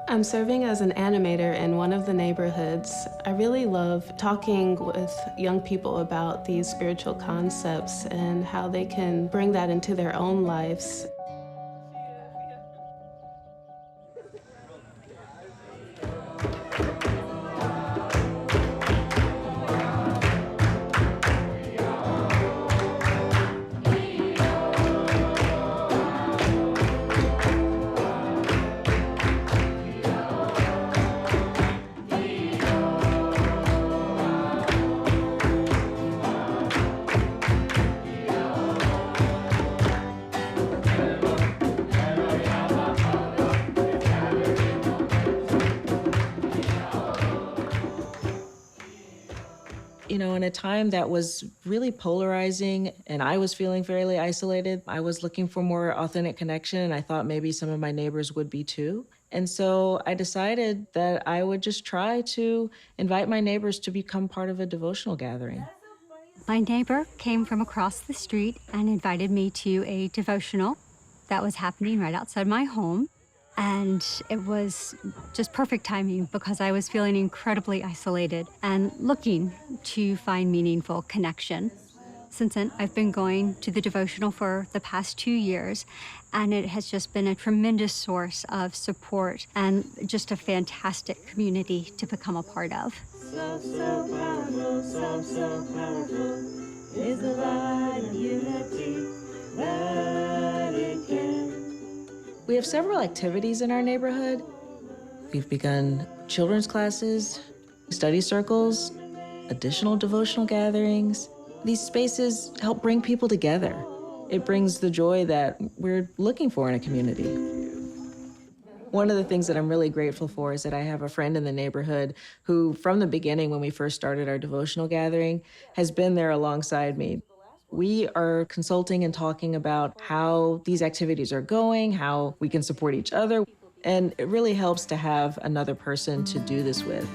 I'm serving as an animator in one of the neighborhoods. I really love talking with young people about these spiritual concepts and how they can bring that into their own lives. You know, in a time that was really polarizing and I was feeling fairly isolated, I was looking for more authentic connection, and I thought maybe some of my neighbors would be too. And so I decided that I would just try to invite my neighbors to become part of a devotional gathering. My neighbor came from across the street and invited me to a devotional that was happening right outside my home. And it was just perfect timing because I was feeling incredibly isolated and looking to find meaningful connection. Since then, I've been going to the devotional for the past 2 years, and it has just been a tremendous source of support and just a fantastic community to become a part of. So powerful is the light of unity that it can. We have several activities in our neighborhood. We've begun children's classes, study circles, additional devotional gatherings. These spaces help bring people together. It brings the joy that we're looking for in a community. One of the things that I'm really grateful for is that I have a friend in the neighborhood who, from the beginning when we first started our devotional gathering, has been there alongside me. We are consulting and talking about how these activities are going, how we can support each other, and it really helps to have another person to do this with.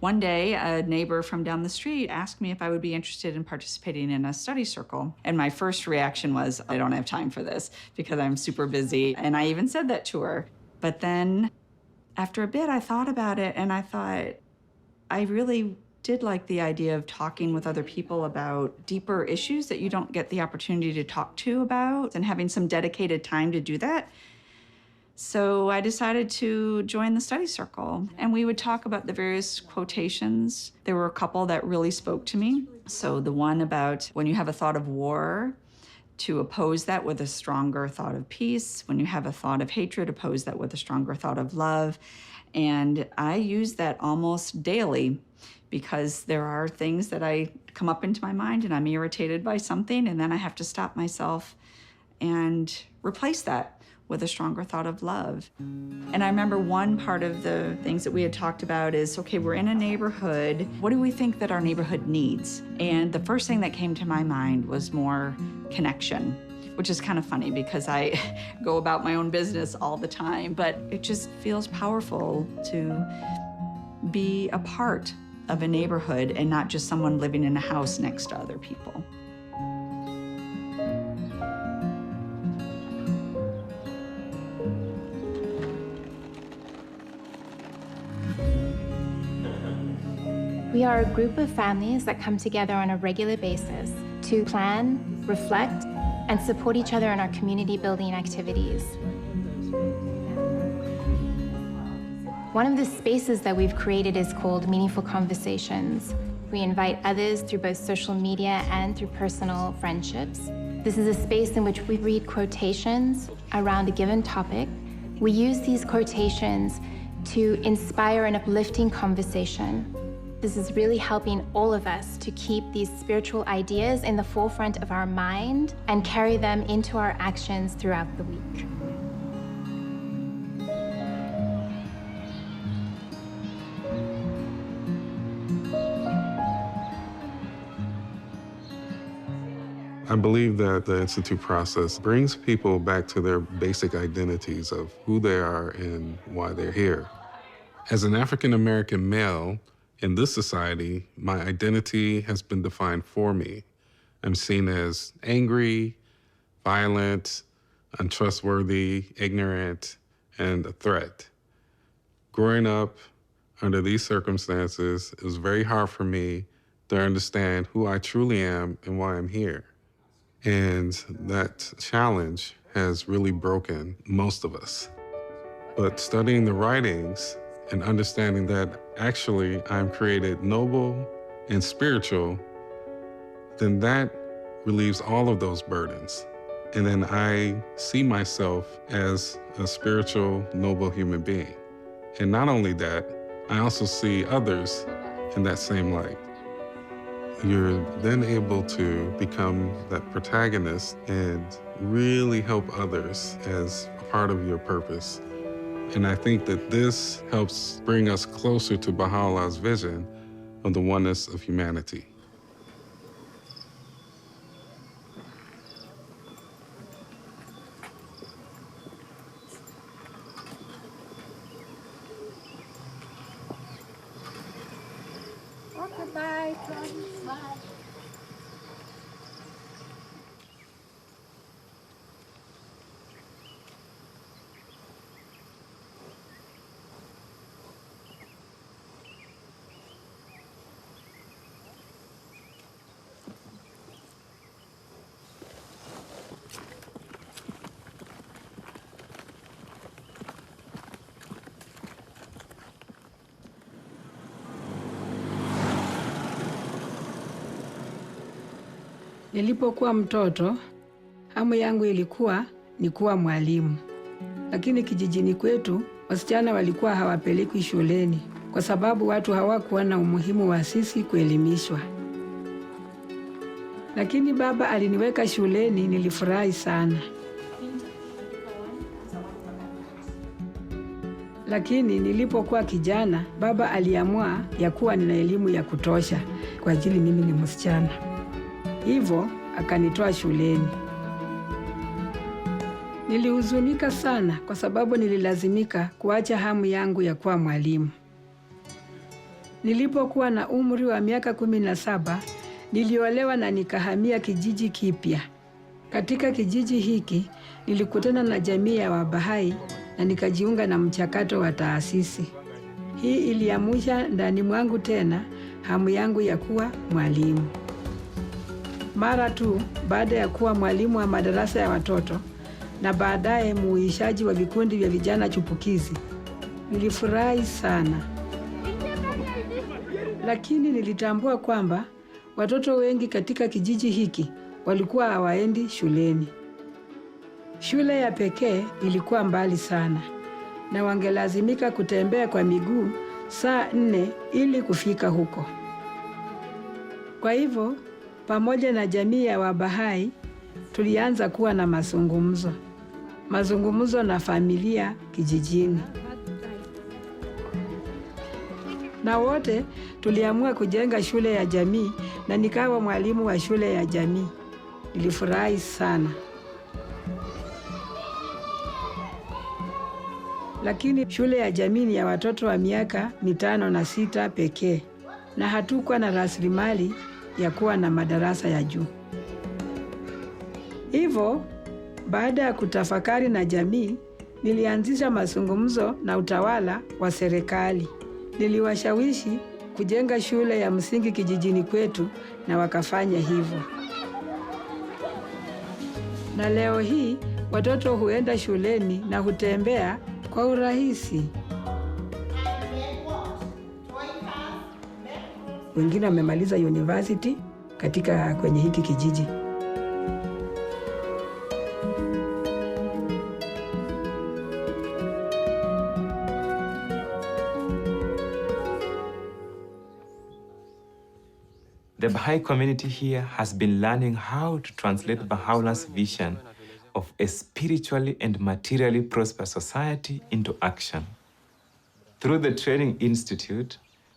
One day, a neighbor from down the street asked me if I would be interested in participating in a study circle. And my first reaction was, I don't have time for this because I'm super busy. And I even said that to her. But then after a bit, I thought about it and I thought, I really did like the idea of talking with other people about deeper issues that you don't get the opportunity to talk to about and having some dedicated time to do that. So I decided to join the study circle, and we would talk about the various quotations. There were a couple that really spoke to me. So the one about when you have a thought of war, to oppose that with a stronger thought of peace. When you have a thought of hatred, oppose that with a stronger thought of love. And I use that almost daily because there are things that I come up into my mind and I'm irritated by something, and then I have to stop myself and replace that with a stronger thought of love. And I remember one part of the things that we had talked about is, okay, we're in a neighborhood. What do we think that our neighborhood needs? And the first thing that came to my mind was more connection. which is kind of funny because I go about my own business all the time, but it just feels powerful to be a part of a neighborhood and not just someone living in a house next to other people. We are a group of families that come together on a regular basis to plan, reflect, and support each other in our community building activities. One of the spaces that we've created is called Meaningful Conversations. We invite others through both social media and through personal friendships. This is a space in which we read quotations around a given topic. We use these quotations to inspire an uplifting conversation. This is really helping all of us to keep these spiritual ideas in the forefront of our mind and carry them into our actions throughout the week. I believe that the Institute process brings people back to their basic identities of who they are and why they're here. As an African-American male, in this society, my identity has been defined for me. I'm seen as angry, violent, untrustworthy, ignorant, and a threat. Growing up under these circumstances, it was very hard for me to understand who I truly am and why I'm here. And that challenge has really broken most of us. But studying the writings and understanding that actually I'm created noble and spiritual, then that relieves all of those burdens. And then I see myself as a spiritual, noble human being. And not only that, I also see others in that same light. You're then able to become that protagonist and really help others as a part of your purpose. And I think that this helps bring us closer to Baha'u'llah's vision of the oneness of humanity. Bye. Bye. Nilipokuwa mtoto, hamu yangu ilikuwa ni kuwa mwalimu. Lakini kijijini kwetu, wasichana walikuwa hawapelekwi shuleni kwa sababu watu hawakuwa na umuhimu wa sisi kuelimishwa. Lakini baba aliniweka shuleni, nilifurahi sana. Lakini nilipokuwa kijana, baba aliamua ya kuwa nina elimu ya kutosha kwa ajili mimi ni msichana. Hivyo akanitoa shuleni. Nilihuzunika sana kwa sababu nililazimika kuacha hamu yangu ya kuwa mwalimu. Nilipokuwa na umri wa miaka 17, niliolewa na nikahamia kijiji kipya. Katika kijiji hiki, nilikutana na jamii ya Wabahai na nikajiunga na mchakato wa taasisi. Hii iliamsha ndani mwangu tena hamu yangu ya kuwa mwalimu. Mara tu baada ya kuwa mwalimu wa madarasa ya watoto na baadaye muishaji wa vikundi vya vijana chupukizi, nilifurahi sana. Lakini nilitambua kwamba watoto wengi katika kijiji hiki walikuwa hawaendi shuleni. Shule ya pekee ilikuwa mbali sana na wangelazimika kutembea kwa miguu saa 4 ili kufika huko. Kwa hivyo, pamoja na jamii ya Wabahai, tulianza kuwa na mazungumzo na familia kijijini. Na wote tuliamua kujenga shule ya jamii na nikawa mwalimu wa shule ya jamii. Nilifurahi sana. lakini shule ya jamii ni ya watoto wa miaka 5 na 6 pekee, na hatukuwa na rasilimali ya kuwa na madarasa ya juu. Hivyo, baada ya kutafakari na jamii, nilianzisha mazungumzo na utawala wa serikali. Niliwashawishi kujenga shule ya msingi kijijini kwetu na wakafanya hivyo. Na leo hii watoto huenda shuleni na hutembea kwa urahisi. Wengine wamemaliza university kwenye hiki kijiji. The Baha'i community here has been learning how to translate Baha'u'llah's vision of a spiritually and materially prosperous society into action. Through the Training Institute,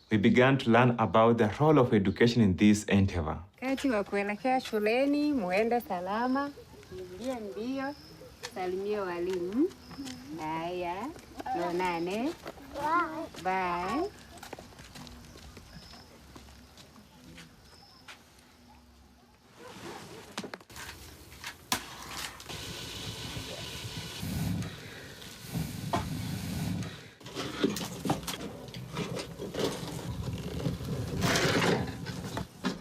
we began to learn about the role of education in this endeavor. Wakati wa kuelekea shuleni, muende salama, kimbia mbio, salimia walimu. Haya, tuonane. Bye.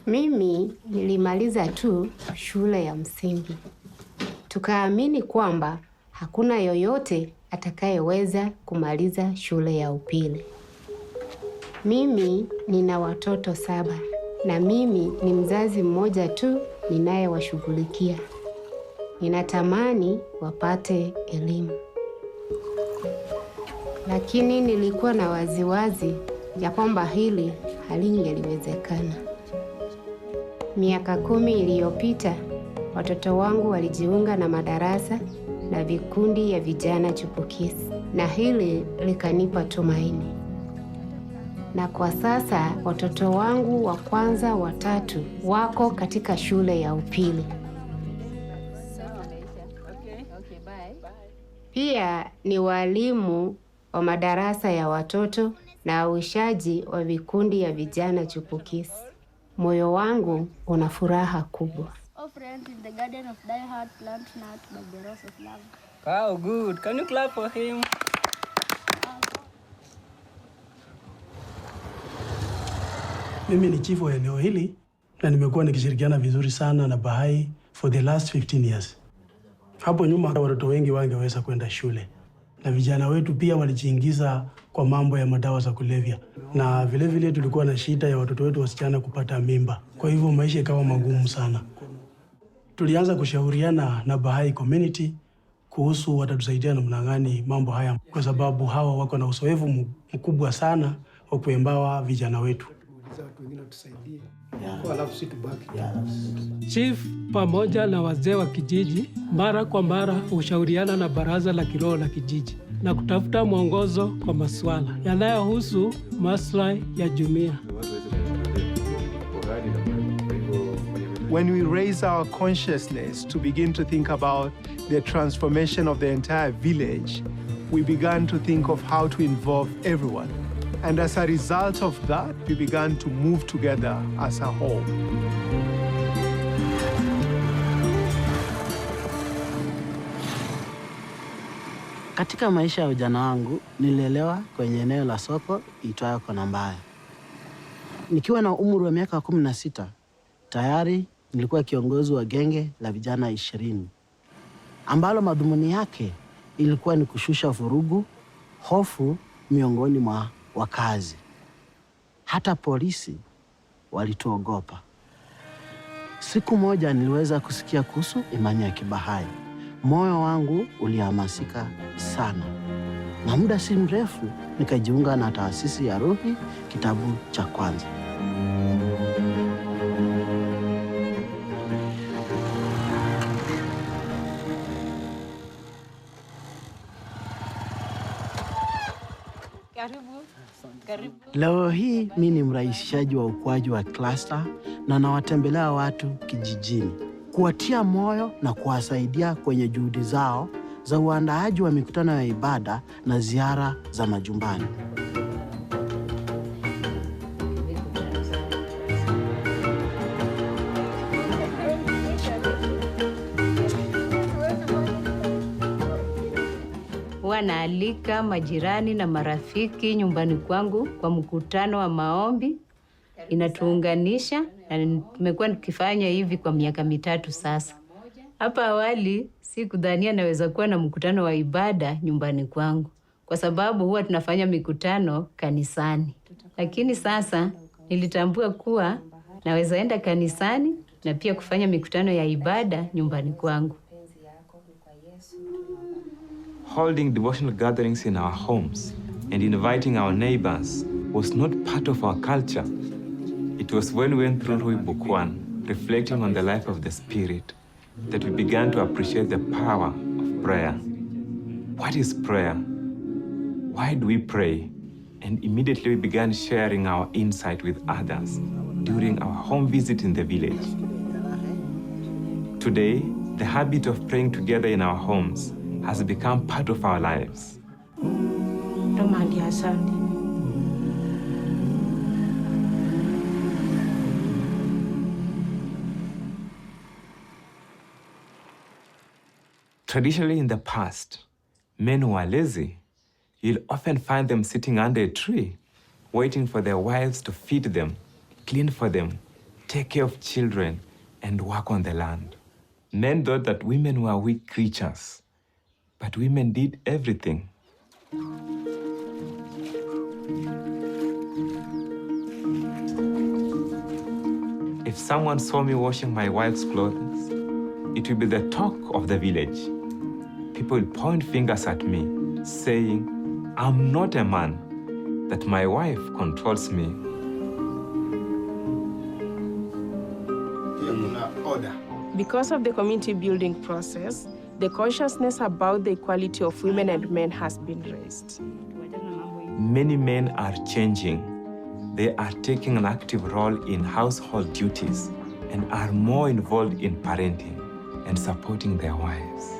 Mimi nilimaliza tu shule ya msingi. Tukaamini kwamba hakuna yoyote atakayeweza kumaliza shule ya upili. Mimi nina watoto 7 na mimi ni mzazi mmoja tu ninayewashughulikia. Ninatamani wapate elimu. Lakini nilikuwa na waziwazi ya kwamba hili halingeliwezekana. Miaka 10 iliyopita, watoto wangu walijiunga na madarasa na vikundi ya vijana chipukizi, na hili likanipa tumaini. Na kwa sasa watoto wangu wa kwanza 3 wako katika shule ya upili. Pia ni walimu wa madarasa ya watoto na uishaji wa vikundi ya vijana chipukizi. Moyo wangu una furaha kubwa. Wow, good. Can you clap for him? Mimi ni chifu wa eneo hili na nimekuwa nikishirikiana vizuri sana na Bahai for the last 15 years. Hapo nyuma watoto wengi wangeweza kwenda shule. Na vijana wetu pia walijiingiza kwa mambo ya madawa za kulevya. Na vile vile tulikuwa na shida ya watoto wetu wasichana kupata mimba. Kwa hivyo maisha ikawa magumu sana. Tulianza kushauriana na Bahai community kuhusu watatusaidia namna gani mambo haya, kwa sababu hawa wako na uzoefu mkubwa sana wa kuembawa vijana wetu. Chief pamoja na wazee wa kijiji mara kwa mara hushauriana na baraza la kiroho la kijiji na kutafuta mwongozo kwa masuala yanayohusu maslahi ya jumuiya. When we raise our consciousness to begin to think about the transformation of the entire village, we began to think of how to involve everyone. And as a result of that, we began to move together as a whole. Katika maisha ya ujana wangu, nililelewa kwenye eneo la soko itwayo Kona Mbaya. Nikiwa na umri wa miaka 16, tayari nilikuwa kiongozi wa genge la vijana 20, ambalo madhumuni yake ilikuwa ni kushusha vurugu, hofu miongoni mwa wakazi. Hata polisi walituogopa. Siku moja niliweza kusikia kuhusu imani ya Kibahai. Moyo wangu ulihamasika sana. Na muda si mrefu nikajiunga na taasisi ya Ruhi, kitabu cha kwanza. Leo hii mimi ni mrahisishaji wa ukuaji wa cluster na nawatembelea watu kijijini, kuwatia moyo na kuwasaidia kwenye juhudi zao za uandaaji wa mikutano ya ibada na ziara za majumbani. Naalika majirani na marafiki nyumbani kwangu kwa mkutano wa maombi. Inatuunganisha na tumekuwa tukifanya hivi kwa miaka 3 sasa. Hapa awali sikudhania naweza kuwa na mkutano wa ibada nyumbani kwangu, kwa sababu huwa tunafanya mikutano kanisani. Lakini sasa nilitambua kuwa naweza enda kanisani na pia kufanya mikutano ya ibada nyumbani kwangu. Holding devotional gatherings in our homes and inviting our neighbors was not part of our culture. It was when we went through Book 1, reflecting on the life of the Spirit, that we began to appreciate the power of prayer. What is prayer? Why do we pray? And immediately we began sharing our insight with others during our home visit in the village. Today, the habit of praying together in our homes has become part of our lives. Traditionally in the past, men who are lazy, you'll often find them sitting under a tree, waiting for their wives to feed them, clean for them, take care of children, and work on the land. Men thought that women were weak creatures, but women did everything. If someone saw me washing my wife's clothes, it would be the talk of the village. People would point fingers at me, saying, I'm not a man, that my wife controls me. Because of the community building process, the consciousness about the equality of women and men has been raised. Many men are changing. They are taking an active role in household duties and are more involved in parenting and supporting their wives.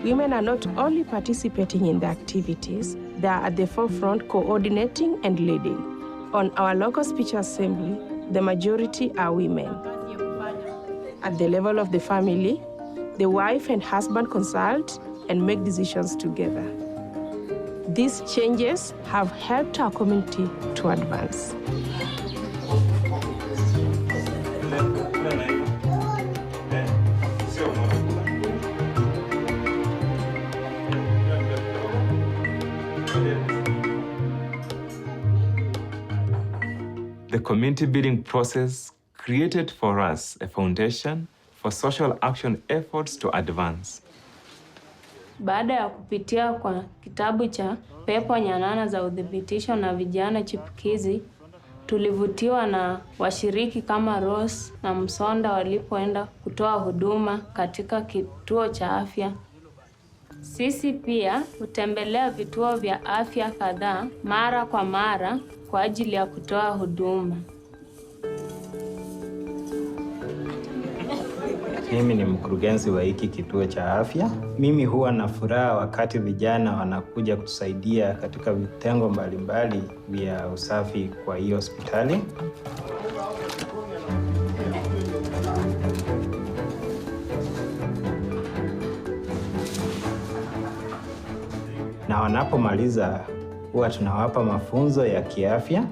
Women are not only participating in the activities, they are at the forefront coordinating and leading. On our local speech assembly, the majority are women. At the level of the family, the wife and husband consult and make decisions together. These changes have helped our community to advance. The community building process created for us a foundation for social action efforts to advance. Baada ya kupitia kwa kitabu cha Pepo Nyanana za Udhibitisho na Vijana Chipukizi, tulivutiwa na washiriki kama Rose na Msonda walipoenda kutoa huduma katika kituo cha afya. Sisi pia hutembelea vituo vya afya kadhaa mara kwa mara kwa ajili ya kutoa huduma. Mimi ni mkurugenzi wa hiki kituo cha afya. Mimi huwa na furaha wakati vijana wanakuja kutusaidia katika vitengo mbalimbali vya usafi kwa hii hospitali. Na wanapomaliza huwa tunawapa mafunzo ya kiafya.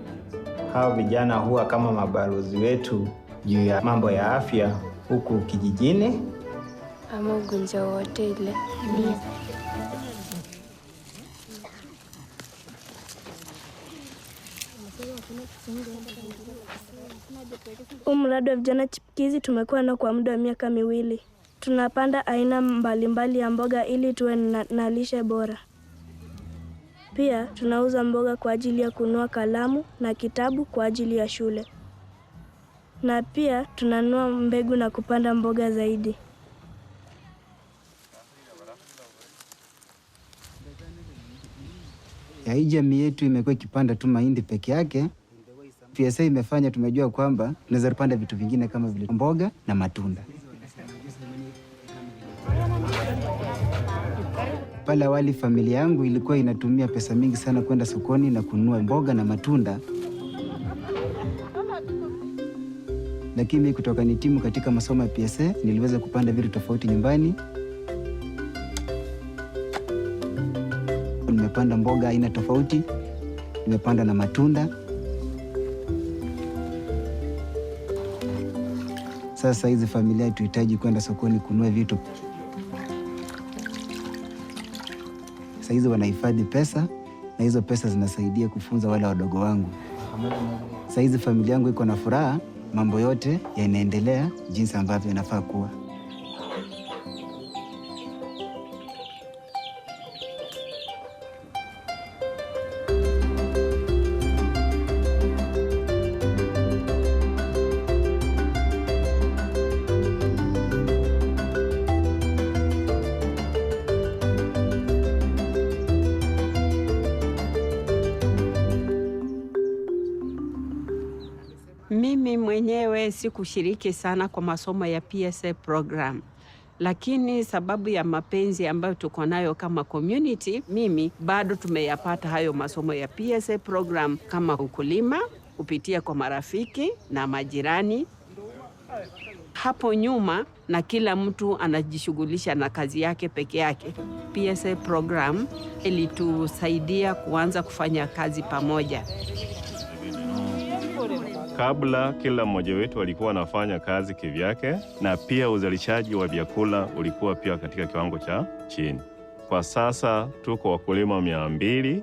Hao vijana huwa kama mabalozi wetu juu ya mambo ya afya huku kijijini. Ama ugonjwa wote ile. Mradi wa vijana chipukizi tumekuwa na kwa muda wa miaka 2. Tunapanda aina mbalimbali ya mboga ili tuwe na lishe bora. Pia tunauza mboga kwa ajili ya kununua kalamu na kitabu kwa ajili ya shule. Na pia tunanunua mbegu na kupanda mboga zaidi. Ya hii jamii yetu imekuwa ikipanda tu mahindi peke yake. PSA imefanya tumejua kwamba tunaweza kupanda vitu vingine kama vile mboga na matunda. Pale awali familia yangu ilikuwa inatumia pesa mingi sana kwenda sokoni na kununua mboga na matunda. Lakini kutoka nitimu katika masomo ya PSA, niliweza kupanda vitu tofauti nyumbani. Nimepanda mboga aina tofauti, nimepanda na matunda. Sasa hizi familia tuhitaji kwenda sokoni kununua vitu. Sasa hizi wanahifadhi pesa na hizo pesa zinasaidia kufunza wale wadogo wangu. Sasa hizi familia yangu iko na furaha, mambo yote yanaendelea jinsi ambavyo yanafaa kuwa. Mimi mwenyewe sikushiriki sana kwa masomo ya PSA program. Lakini sababu ya mapenzi ambayo tuko nayo kama community, mimi bado tumeyapata hayo masomo ya PSA program kama ukulima, kupitia kwa marafiki na majirani. Hapo nyuma na kila mtu anajishughulisha na kazi yake peke yake. PSA program ilitusaidia kuanza kufanya kazi pamoja. Kabla kila mmoja wetu alikuwa anafanya kazi kivyake, na pia uzalishaji wa vyakula ulikuwa pia katika kiwango cha chini. Kwa sasa tuko wakulima 200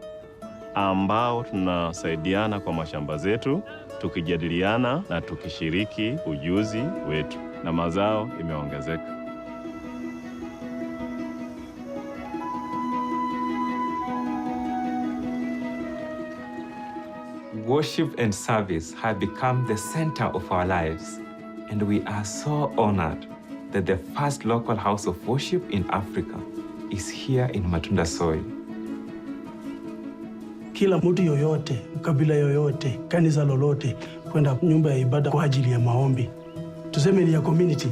ambao tunasaidiana kwa mashamba zetu, tukijadiliana na tukishiriki ujuzi wetu, na mazao imeongezeka. Worship and service have become the center of our lives, and we are so honored that the first local house of worship in Africa is here in Matunda soil. Kila mtu yoyote, kabila yoyote, kanisa lolote, kwenda nyumba ya ibada kwa ajili ya maombi. Tuseme ni ya community.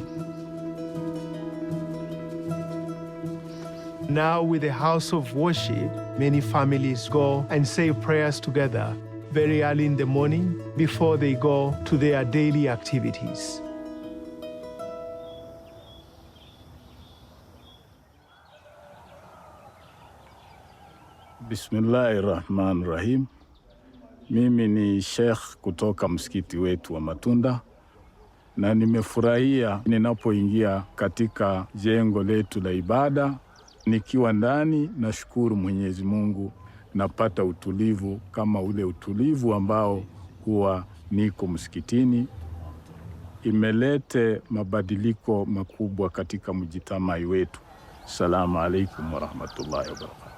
Now with the house of worship, many families go and say prayers together very early in the morning before they go to their daily activities. Bismillahirrahmanirrahim. Mimi ni Sheikh kutoka msikiti wetu wa Matunda, na nimefurahia ninapoingia katika jengo letu la ibada. Nikiwa ndani, nashukuru Mwenyezi Mungu, napata utulivu kama ule utulivu ambao huwa niko msikitini. Imelete mabadiliko makubwa katika mjitamai wetu. Assalamu alaikum warahmatullahi wabarakatuh.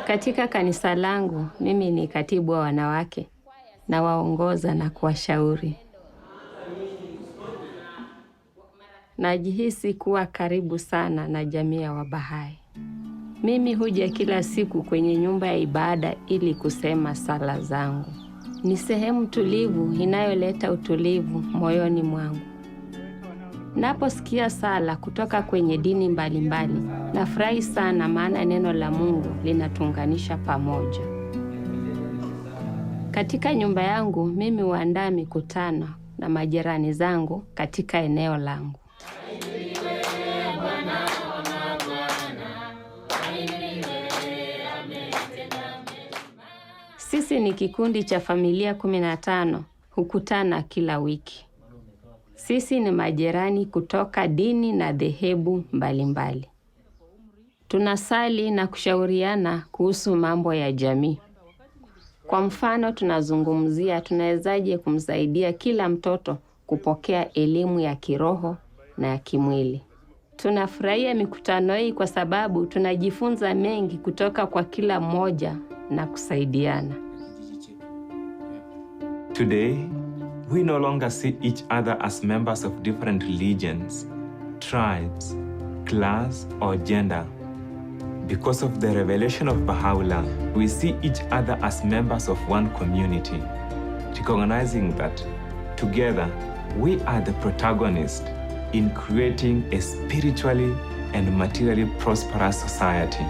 Katika kanisa langu, mimi ni katibu wa wanawake na waongoza na kuwashauri. Najihisi kuwa karibu sana na jamii ya Wabahai. Mimi huja kila siku kwenye nyumba ya ibada ili kusema sala zangu. Ni sehemu tulivu inayoleta utulivu moyoni mwangu. Naposikia sala kutoka kwenye dini mbalimbali, nafurahi sana, maana neno la Mungu linatuunganisha pamoja. Katika nyumba yangu, mimi huandaa mikutano na majirani zangu katika eneo langu. Sisi ni kikundi cha familia 15, hukutana kila wiki. Sisi ni majirani kutoka dini na dhehebu mbalimbali. Tunasali na kushauriana kuhusu mambo ya jamii. Kwa mfano, tunazungumzia tunawezaje kumsaidia kila mtoto kupokea elimu ya kiroho na ya kimwili. Tunafurahia mikutano hii kwa sababu tunajifunza mengi kutoka kwa kila mmoja na kusaidiana. Today, we no longer see each other as members of different religions, tribes, class, or gender. Because of the revelation of Baha'u'llah, we see each other as members of one community, recognizing that together we are the protagonists in creating a spiritually and materially prosperous society.